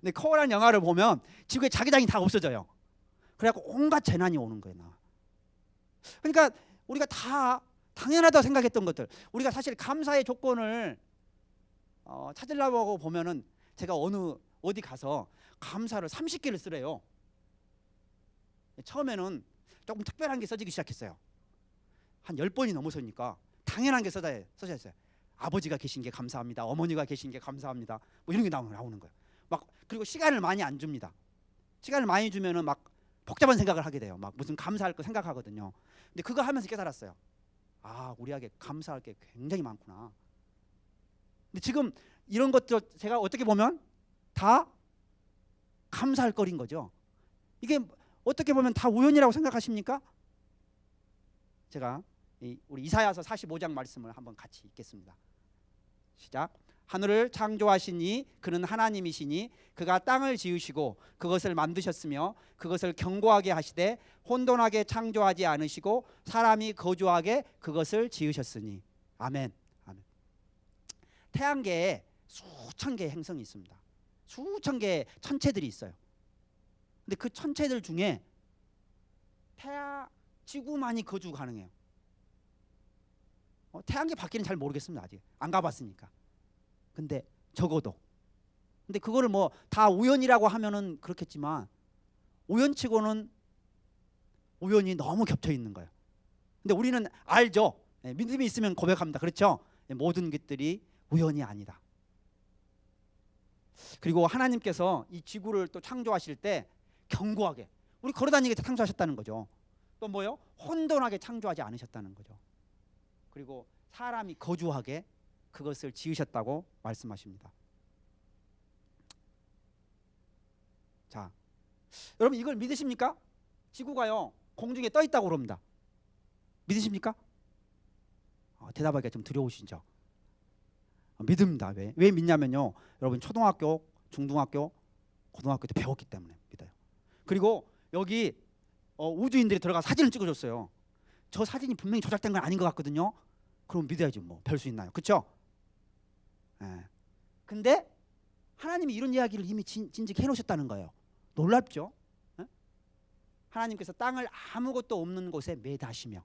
근데 코어라는 영화를 보면 지구의 자기장이 다 없어져요. 그래갖고 온갖 재난이 오는 거예요. 그러니까 우리가 다 당연하다고 생각했던 것들, 우리가 사실 감사의 조건을 찾으려고 보면은, 제가 어디 가서 감사를 30개를 쓰래요. 처음에는 조금 특별한 게 써지기 시작했어요. 한 10번이 넘어서니까 당연한 게 써져 있어요. 아버지가 계신 게 감사합니다. 어머니가 계신 게 감사합니다. 뭐 이런 게 나오는 거예요. 그리고 시간을 많이 안 줍니다. 시간을 많이 주면은 막 복잡한 생각을 하게 돼요. 막 무슨 감사할 거 생각하거든요. 근데 그거 하면서 깨달았어요. 아, 우리에게 감사할 게 굉장히 많구나. 근데 지금 이런 것들 제가 어떻게 보면 다 감사할 거리인 거죠. 이게 어떻게 보면 다 우연이라고 생각하십니까? 제가 우리 이사야서 45장 말씀을 한번 같이 읽겠습니다. 시작. 하늘을 창조하시니 그는 하나님이시니 그가 땅을 지으시고 그것을 만드셨으며 그것을 견고하게 하시되 혼돈하게 창조하지 않으시고 사람이 거주하게 그것을 지으셨으니. 아멘. 아멘. 태양계에 수천 개의 행성이 있습니다. 수천 개의 천체들이 있어요. 근데 그 천체들 중에 지구만이 거주 가능해요. 태양계 밖에는 잘 모르겠습니다. 아직 안 가봤으니까. 근데 적어도 근데 그거를 뭐 다 우연이라고 하면은 그렇겠지만 우연치고는 우연이 너무 겹쳐 있는 거예요. 근데 우리는 알죠. 믿음이 있으면 고백합니다. 그렇죠? 모든 것들이 우연이 아니다. 그리고 하나님께서 이 지구를 또 창조하실 때 견고하게 우리 걸어다니게 창조하셨다는 거죠. 또 뭐요? 혼돈하게 창조하지 않으셨다는 거죠. 그리고 사람이 거주하게 그것을 지으셨다고 말씀하십니다. 자, 여러분 이걸 믿으십니까? 지구가요 공중에 떠 있다고 그럽니다. 믿으십니까? 대답하기가 좀 두려우시죠? 믿습니다. 왜 믿냐면요, 여러분 초등학교, 중등학교, 고등학교 때 배웠기 때문에 믿어요. 그리고 여기 우주인들이 들어가서 사진을 찍어줬어요. 저 사진이 분명히 조작된 건 아닌 것 같거든요. 그럼 믿어야지 뭐 별 수 있나요? 그렇죠? 근데 하나님이 이런 이야기를 이미 진즉해 놓으셨다는 거예요. 놀랍죠? 하나님께서 땅을 아무것도 없는 곳에 매다시며,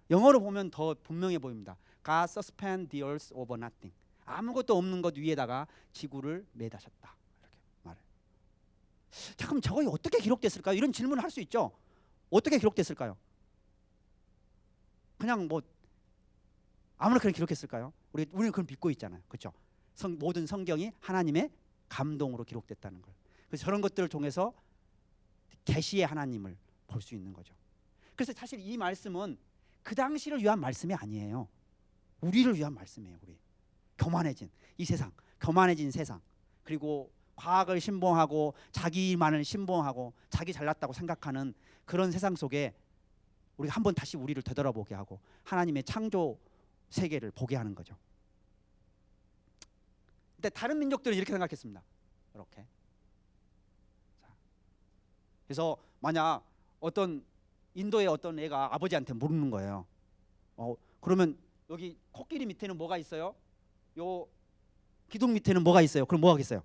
영어로 보면 더 분명해 보입니다. God suspend the earth over nothing. 아무것도 없는 것 위에다가 지구를 매다셨다. 이렇게 말해요. 자, 그럼 저거 어떻게 기록됐을까요? 이런 질문을 할 수 있죠. 어떻게 기록됐을까요? 그냥 뭐 아무나 그냥 기록했을까요? 우리는 그걸 믿고 있잖아요. 그렇죠? 모든 성경이 하나님의 감동으로 기록됐다는 걸. 그래서 저런 것들을 통해서 계시의 하나님을 볼 수 있는 거죠. 그래서 사실 이 말씀은 그 당시를 위한 말씀이 아니에요. 우리를 위한 말씀이에요. 우리 교만해진 이 세상, 교만해진 세상, 그리고 과학을 신봉하고 자기만을 신봉하고 자기 잘났다고 생각하는 그런 세상 속에 우리가 한번 다시 우리를 되돌아보게 하고 하나님의 창조 세계를 보게 하는 거죠. 근데 다른 민족들은 이렇게 생각했습니다. 이렇게. 그래서 만약 어떤 인도의 어떤 애가 아버지한테 물는 거예요. 그러면 여기 코끼리 밑에는 뭐가 있어요? 요 기둥 밑에는 뭐가 있어요? 그럼 뭐 하겠어요?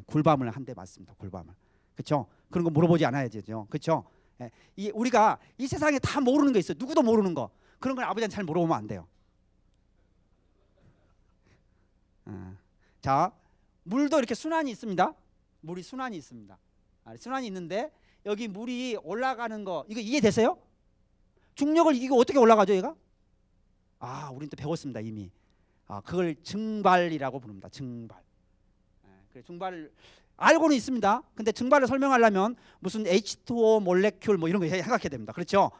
굴밤을 한 대 맞습니다. 굴밤을. 그렇죠? 그런 거 물어보지 않아야죠. 그렇죠? 우리가 이 세상에 다 모르는 거 있어요. 누구도 모르는 거. 그런 걸 아버지한테 잘 물어보면 안 돼요. 자, 물도 이렇게 순환이 있습니다. 물이 순환이 있습니다. 순환이 있는데 여기 물이 올라가는 거 이거 이해되세요? 중력을 이기고 어떻게 올라가죠, 얘가? 우리는 또 배웠습니다 이미. 그걸 증발이라고 부릅니다. 증발. 그래, 증발을 알고는 있습니다. 근데 증발을 설명하려면 무슨 H2O 몰레큘 뭐 이런 거 생각해야 됩니다. 그렇죠?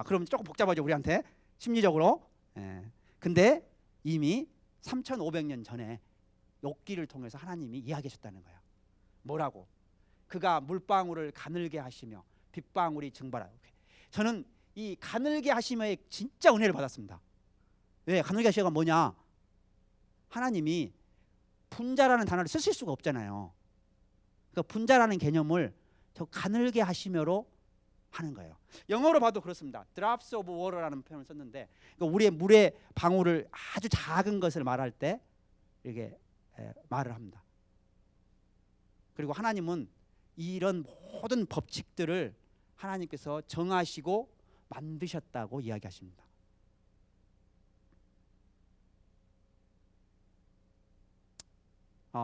그럼 조금 복잡하죠 우리한테 심리적으로. 근데 이미 3,500년 전에 욥기를 통해서 하나님이 이야기하셨다는 거예요. 뭐라고? 그가 물방울을 가늘게 하시며 빗방울이 증발하고. 저는 이 가늘게 하시며에 진짜 은혜를 받았습니다. 왜? 가늘게 하시며가 뭐냐? 하나님이 분자라는 단어를 쓰실 수가 없잖아요. 그러니까 분자라는 개념을 저 가늘게 하시며로 하는 거예요. 영어로 봐도 그렇습니다. Drops of water라는 표현을 썼는데, 그러니까 우리의 물의 방울을 아주 작은 것을 말할 때 이렇게 말을 합니다. 그리고 하나님은 이런 모든 법칙들을 하나님께서 정하시고 만드셨다고 이야기하십니다.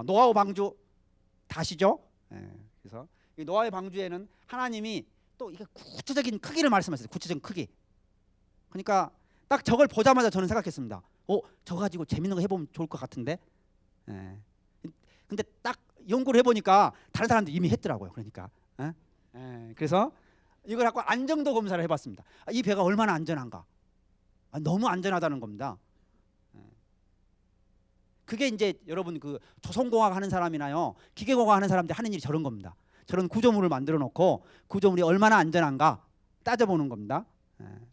노아의 방주 다시죠? 그래서 이 노아의 방주에는 하나님이 또 이게 구체적인 크기를 말씀하셨어요. 구체적인 크기. 그러니까 딱 저걸 보자마자 저는 생각했습니다. 저거 가지고 재밌는 거 해보면 좋을 것 같은데. 근데 딱 연구를 해보니까 다른 사람들 이미 했더라고요. 그러니까 그래서 이걸 갖고 안정도 검사를 해봤습니다. 이 배가 얼마나 안전한가? 너무 안전하다는 겁니다. 그게 이제 여러분 그 조선공학 하는 사람이나요 기계공학 하는 사람들 하는 일이 저런 겁니다. 저런 구조물을 만들어 놓고 구조물이 얼마나 안전한가 따져보는 겁니다.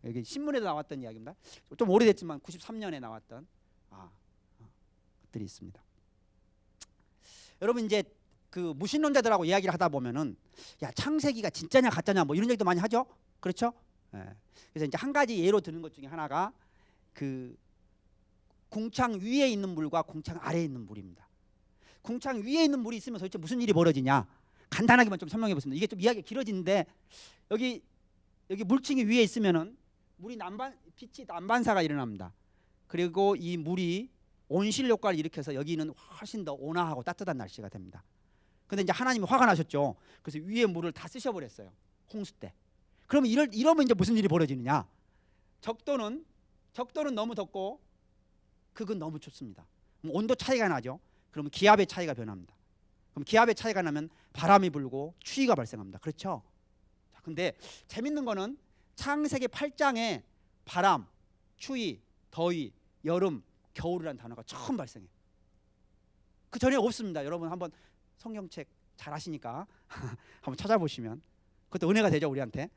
여기 신문에도 나왔던 이야기입니다. 좀 오래됐지만 93년에 나왔던 것들이 있습니다. 여러분 이제 그 무신론자들하고 이야기를 하다 보면은 야 창세기가 진짜냐 가짜냐 뭐 이런 얘기도 많이 하죠. 그렇죠? 그래서 이제 한 가지 예로 드는 것 중에 하나가 그 궁창 위에 있는 물과 궁창 아래에 있는 물입니다. 궁창 위에 있는 물이 있으면 도대체 무슨 일이 벌어지냐? 간단하게만 좀 설명해 보겠습니다. 이게 좀 이야기가 길어지는데 여기 물층이 위에 있으면은 빛이 난반사가 일어납니다. 그리고 이 물이 온실 효과를 일으켜서 여기는 훨씬 더 온화하고 따뜻한 날씨가 됩니다. 근데 이제 하나님이 화가 나셨죠. 그래서 위에 물을 다 쓰셔버렸어요. 홍수 때. 그러면 이러면 이제 무슨 일이 벌어지느냐? 적도는 너무 덥고 극은 너무 춥습니다. 그럼 온도 차이가 나죠. 그러면 기압의 차이가 변합니다. 그럼 기압의 차이가 나면 바람이 불고 추위가 발생합니다. 그렇죠? 자, 근데 재밌는 거는 창세기 8장에 바람, 추위, 더위, 여름, 겨울이라는 단어가 처음 발생해요. 그 전에 없습니다. 여러분 한번 성경책 잘 아시니까 한번 찾아보시면 그것도 은혜가 되죠 우리한테.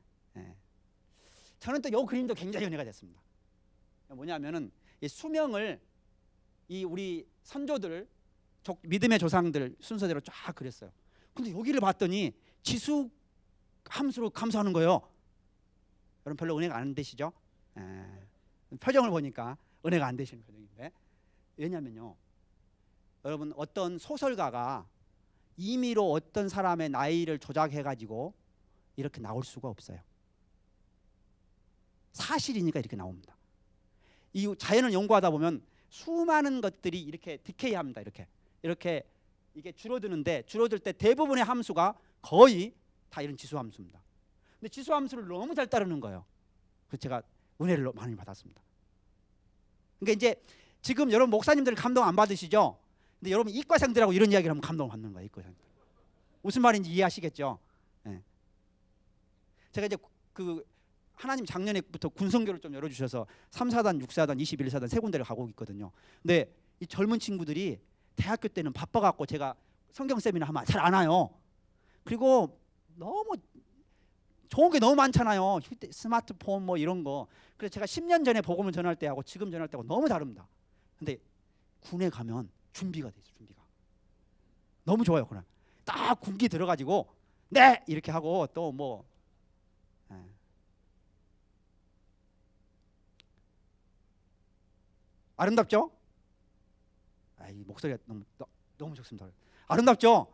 저는 또 이 그림도 굉장히 은혜가 됐습니다. 뭐냐면은 이 수명을 이 우리 선조들 믿음의 조상들 순서대로 쫙 그렸어요. 근데 여기를 봤더니 지수 함수로 감수하는 거예요. 여러분 별로 은혜가 안 되시죠? 표정을 보니까 은혜가 안 되시는 표정인데 왜냐면요 여러분 어떤 소설가가 임의로 어떤 사람의 나이를 조작해 가지고 이렇게 나올 수가 없어요. 사실이니까 이렇게 나옵니다. 이 자연을 연구하다 보면 수많은 것들이 이렇게 디케이합니다. 이렇게 이게 줄어드는데 줄어들 때 대부분의 함수가 거의 다 이런 지수 함수입니다. 근데 지수 함수를 너무 잘 따르는 거예요. 그래서 제가 은혜를 많이 받았습니다. 그러니까 이제 지금 여러분 목사님들 감동 안 받으시죠? 근데 여러분 이과생들하고 이런 이야기를 하면 감동을 받는 거예요. 이과생들. 무슨 말인지 이해하시겠죠? 제가 이제 그 하나님 작년에부터 군성교를 좀 열어주셔서 3사단, 6사단, 21사단 세 군데를 가고 있거든요. 근데 이 젊은 친구들이 대학교 때는 바빠갖고 제가 성경 세미나 하면 잘 안 와요. 그리고 너무 좋은 게 너무 많잖아요. 스마트폰 뭐 이런 거. 그래서 제가 10년 전에 복음을 전할 때하고 지금 전할 때하고 너무 다릅니다. 근데 군에 가면 준비가 돼 있어요. 준비가 너무 좋아요. 그냥 딱 군기 들어가지고 네 이렇게 하고 또 뭐 아름답죠? 이 목소리가 너무 좋습니다. 아름답죠?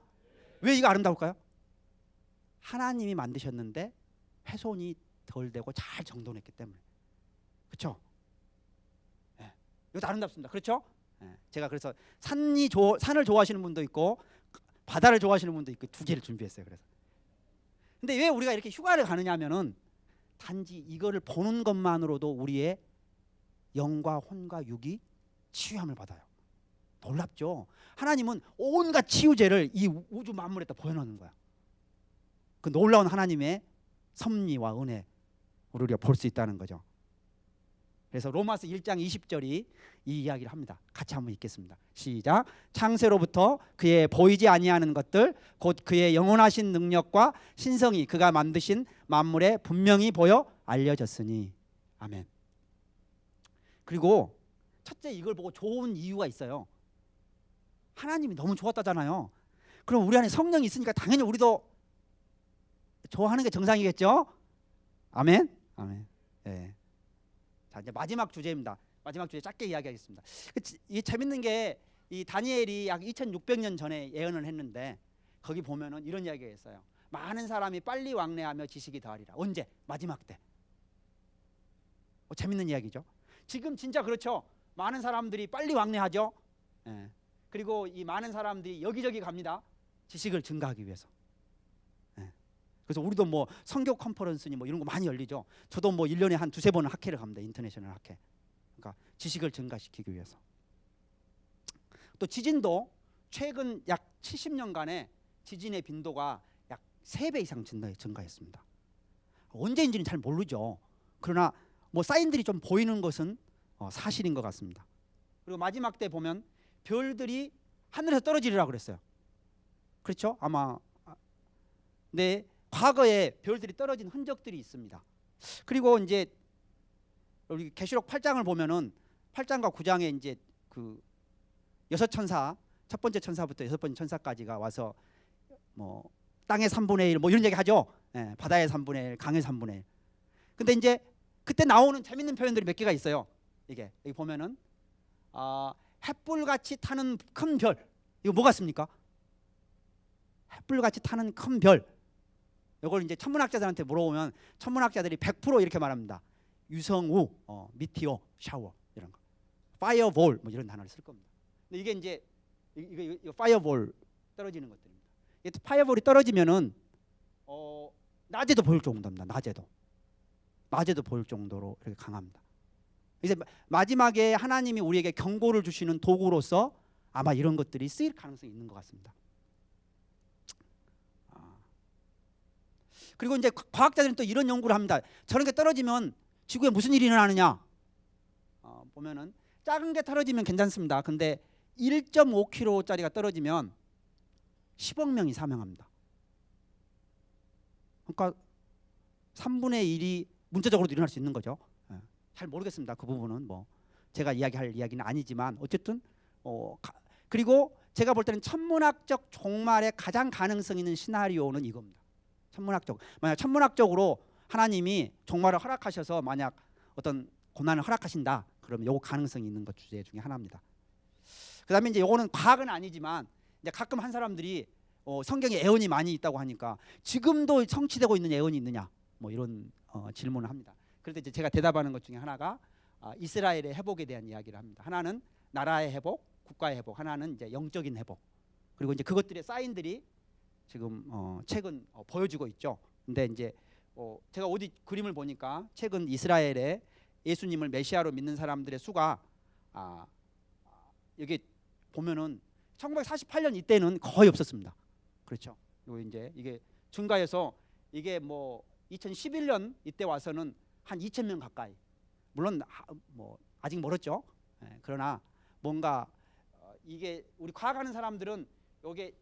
왜 이거 아름다울까요? 하나님이 만드셨는데 훼손이 덜 되고 잘 정돈했기 때문에. 그렇죠? 이것도 아름답습니다. 그렇죠? 제가 그래서 산을 좋아하시는 분도 있고 바다를 좋아하시는 분도 있고 두 개를 준비했어요. 그래서. 근데 왜 우리가 이렇게 휴가를 가느냐면은 단지 이거를 보는 것만으로도 우리의 영과 혼과 육이 치유함을 받아요. 놀랍죠? 하나님은 온갖 치유제를 이 우주 만물에다 보여놓는 거야. 그 놀라운 하나님의 섭리와 은혜 우리가 볼 수 있다는 거죠. 그래서 로마서 1장 20절이 이 이야기를 합니다. 같이 한번 읽겠습니다. 시작. 창세로부터 그의 보이지 아니하는 것들 곧 그의 영원하신 능력과 신성이 그가 만드신 만물에 분명히 보여 알려졌으니. 아멘. 그리고 첫째 이걸 보고 좋은 이유가 있어요. 하나님이 너무 좋았다잖아요. 그럼 우리 안에 성령이 있으니까 당연히 우리도 좋아하는 게 정상이겠죠? 아멘. 아멘. 네. 자 이제 마지막 주제입니다. 마지막 주제 짧게 이야기하겠습니다. 이 재밌는 게 이 다니엘이 약 2600년 전에 예언을 했는데 거기 보면은 이런 이야기가 있어요. 많은 사람이 빨리 왕래하며 지식이 더하리라. 언제? 마지막 때. 재밌는 이야기죠. 지금 진짜 그렇죠. 많은 사람들이 빨리 왕래하죠. 그리고 이 많은 사람들이 여기저기 갑니다. 지식을 증가하기 위해서. 그래서 우리도 뭐 선교 컨퍼런스니 뭐 이런 거 많이 열리죠. 저도 뭐 1년에 한 두세 번은 학회를 갑니다. 인터내셔널 학회. 그러니까 지식을 증가시키기 위해서. 또 지진도 최근 약 70년간의 지진의 빈도가 약 3배 이상 증가했습니다. 언제인지는 잘 모르죠. 그러나 뭐 사인들이 좀 보이는 것은 사실인 것 같습니다. 그리고 마지막 때 보면 별들이 하늘에서 떨어지리라 그랬어요. 그렇죠? 아마 네, 과거에 별들이 떨어진 흔적들이 있습니다. 그리고 이제 우리 계시록 8장을 보면은 8장과 9장에 이제 그 6천사, 첫 번째 천사부터 6번째 천사까지가 와서 뭐 땅의 3분의 1 뭐 이런 얘기 하죠. 예, 바다의 3분의 1, 강의 3분의 1. 근데 이제 그때 나오는 재밌는 표현들이 몇 개가 있어요. 이게 여기 보면은 햇불같이 타는 큰 별. 이거 뭐 같습니까? 햇불같이 타는 큰 별. 이걸 이제 천문학자들한테 물어보면 천문학자들이 100% 이렇게 말합니다. 유성우, 미티어, 샤워 이런 거, 파이어볼 뭐 이런 단어를 쓸 겁니다. 근데 이게 이제 이거 파이어볼 떨어지는 것들입니다. 이 파이어볼이 떨어지면은 낮에도 보일 정도입니다. 낮에도 보일 정도로 이렇게 강합니다. 이제 마지막에 하나님이 우리에게 경고를 주시는 도구로서 아마 이런 것들이 쓰일 가능성이 있는 것 같습니다. 그리고 이제 과학자들은 또 이런 연구를 합니다. 저런 게 떨어지면 지구에 무슨 일이 일어나느냐? 보면은 작은 게 떨어지면 괜찮습니다. 근데 1.5kg짜리가 떨어지면 10억 명이 사망합니다. 그러니까 3분의 1이 문자적으로도 일어날 수 있는 거죠. 잘 모르겠습니다. 그 부분은 뭐 제가 이야기할 이야기는 아니지만 어쨌든 그리고 제가 볼 때는 천문학적 종말의 가장 가능성 있는 시나리오는 이겁니다. 만약 천문학적으로 하나님이 종말을 허락하셔서 만약 어떤 고난을 허락하신다, 그러면 요거 가능성이 있는 것 주제 중에 하나입니다. 그다음에 이제 요거는 과학은 아니지만 이제 가끔 한 사람들이 성경에 애언이 많이 있다고 하니까 지금도 성취되고 있는 애언이 있느냐 뭐 이런 질문을 합니다. 그럴 때 이제 제가 대답하는 것 중에 하나가 이스라엘의 회복에 대한 이야기를 합니다. 하나는 나라의 회복, 국가의 회복, 하나는 이제 영적인 회복. 그리고 이제 그것들의 사인들이 지금 최근 보여주고 있죠. 근데 이제 제가 어디 그림을 보니까 최근 이스라엘의 예수님을 메시아로 믿는 사람들의 수가 여기 보면은 1948년 이때는 거의 없었습니다. 그렇죠. 그리고 이제 이게 증가해서 이게 뭐 2011년 이때 와서는 한 2,000명 가까이. 물론 뭐 아직 멀었죠. 그러나 뭔가 이게 우리 과학하는 사람들은 이게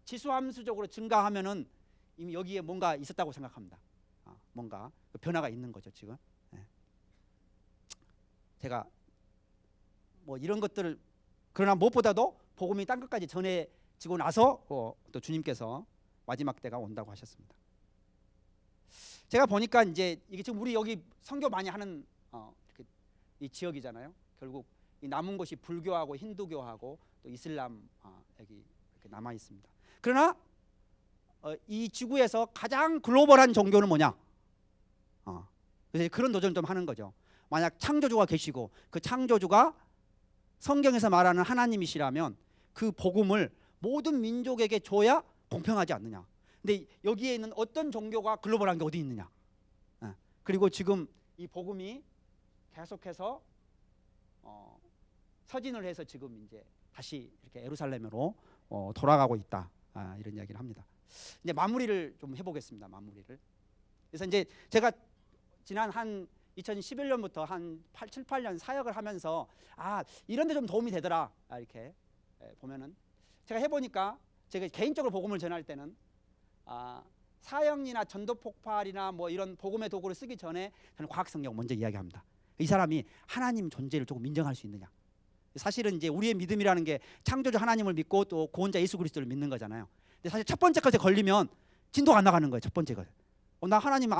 지수함수적으로 증가하면은 이미 여기에 뭔가 있었다고 생각합니다. 뭔가 변화가 있는 거죠 지금. 제가 뭐 이런 것들을 그러나 무엇보다도 복음이 땅 끝까지 전해지고 나서 또 주님께서 마지막 때가 온다고 하셨습니다. 제가 보니까 이제 이게 지금 우리 여기 선교 많이 하는 이 지역이잖아요. 결국 이 남은 곳이 불교하고 힌두교하고 또 이슬람 여기 이렇게 남아 있습니다. 그러나 이 지구에서 가장 글로벌한 종교는 뭐냐? 그래서 그런 도전을 좀 하는 거죠. 만약 창조주가 계시고 그 창조주가 성경에서 말하는 하나님이시라면 그 복음을 모든 민족에게 줘야 공평하지 않느냐? 근데 여기에 있는 어떤 종교가 글로벌한 게 어디 있느냐? 그리고 지금 이 복음이 계속해서 서진을 해서 지금 이제 다시 이렇게 예루살렘으로 돌아가고 있다. 이런 이야기를 합니다. 이제 마무리를 좀 해보겠습니다. 마무리를. 그래서 이제 제가 지난 한 2011년부터 한 7, 8년 사역을 하면서 이런 데 좀 도움이 되더라. 이렇게 보면은 제가 해보니까 제가 개인적으로 복음을 전할 때는 사형이나 전도 폭발이나 뭐 이런 복음의 도구를 쓰기 전에 저는 과학 성경 먼저 이야기합니다. 이 사람이 하나님 존재를 조금 인정할 수 있느냐. 사실은 이제 우리의 믿음이라는 게 창조주 하나님을 믿고 또 구원자 예수 그리스도를 믿는 거잖아요. 근데 사실 첫 번째 것에 걸리면 진도가 안 나가는 거예요. 첫 번째 것. 나 하나님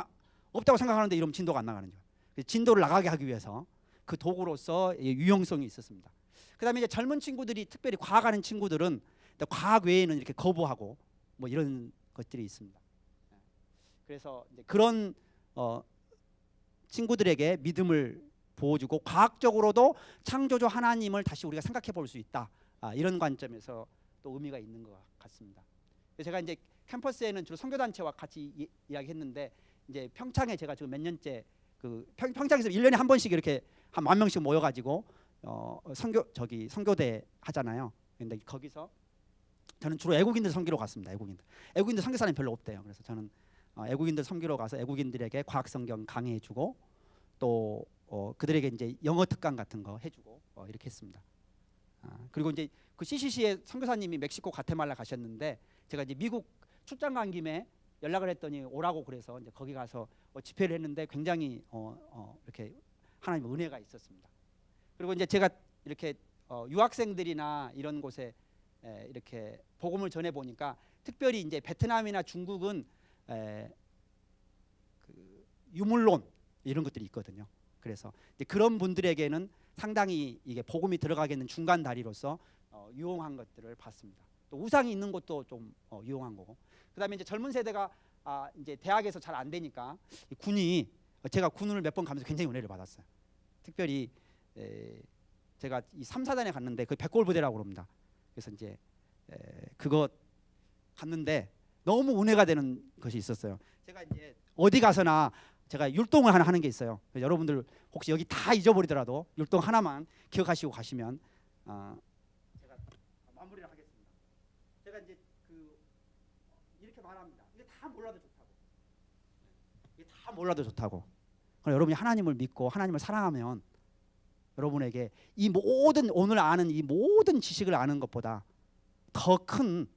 없다고 생각하는데 이러면 진도가 안 나가는 거예요. 진도를 나가게 하기 위해서 그 도구로서 유용성이 있었습니다. 그다음에 이제 젊은 친구들이 특별히 과학하는 친구들은 과학 외에는 이렇게 거부하고 뭐 이런 것들이 있습니다. 그래서 이제 그런 친구들에게 믿음을 보여주고 과학적으로도 창조주 하나님을 다시 우리가 생각해 볼 수 있다. 이런 관점에서 또 의미가 있는 것 같습니다. 제가 이제 캠퍼스에는 주로 선교단체와 같이 이야기했는데 이제 평창에 제가 지금 몇 년째 평창에서 1년에 한 번씩 이렇게 한 10,000명씩 모여가지고 선교대 하잖아요. 근데 거기서 저는 주로 애국인들 섬기러 갔습니다. 애국인들 섬길 사람이 별로 없대요. 그래서 저는 애국인들 섬기러 가서 애국인들에게 과학성경 강의해주고 또 그들에게 이제 영어 특강 같은 거 해주고 이렇게 했습니다. 그리고 이제 그 CCC의 선교사님이 멕시코 과테말라 가셨는데 제가 이제 미국 출장 간 김에 연락을 했더니 오라고 그래서 이제 거기 가서 집회를 했는데 굉장히 이렇게 하나님의 은혜가 있었습니다. 그리고 이제 제가 이렇게 유학생들이나 이런 곳에 이렇게 복음을 전해 보니까 특별히 이제 베트남이나 중국은 그 유물론 이런 것들이 있거든요. 그래서 이제 그런 분들에게는 상당히 이게 복음이 들어가겠는 중간 다리로서 유용한 것들을 봤습니다. 또 우상이 있는 것도 좀 유용한 거고. 그다음에 이제 젊은 세대가 이제 대학에서 잘 안 되니까 군이 제가 군을 몇 번 가면서 굉장히 은혜를 받았어요. 특별히 제가 이 3, 4단에 갔는데 그 백골부대라고 그럽니다. 그래서 이제 그거 갔는데 너무 은혜가 되는 것이 있었어요. 제가 이제 어디 가서나 제가 율동을 하는 게 있어요. 여러분들 혹시 여기 다 잊어버리더라도 율동 하나만 기억하시고 가시면 제가 마무리를 하겠습니다. 제가 이제 이렇게 말합니다. 이게 다 몰라도 좋다고. 이게 다 몰라도 좋다고. 그럼 여러분이 하나님을 믿고 하나님을 사랑하면 여러분에게 이 모든 오늘 아는 이 모든 지식을 아는 것보다 더 큰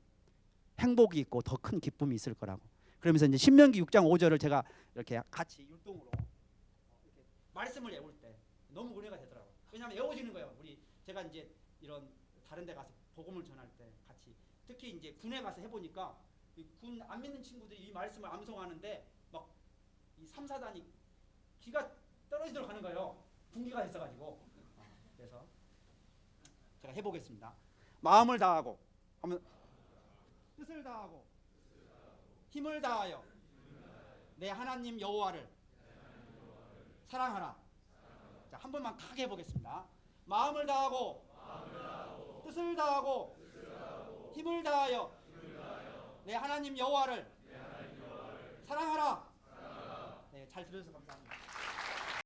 행복이 있고 더 큰 기쁨이 있을 거라고. 그러면서 이제 신명기 6장 5절을 제가 이렇게 같이 율동으로 이렇게 말씀을 외울 때 너무 은혜가 되더라고요. 왜냐하면 외워지는 거예요. 제가 이제 이런 다른 데 가서 복음을 전할 때 같이 특히 이제 군에 가서 해보니까 군 안 믿는 친구들이 이 말씀을 암송하는데 막 이 3, 4단이 기가 떨어지도록 하는 거예요. 분기가 있어가지고. 그래서 제가 해보겠습니다. 마음을 다하고 뜻을 다하고 힘을 다하여 내 하나님 여호와를 사랑하라. 자, 한 번만 크게 해보겠습니다. 마음을 다하고 뜻을 다하고 힘을 다하여 내 하나님 여호와를 사랑하라. 네, 잘 들어주셔서 감사합니다.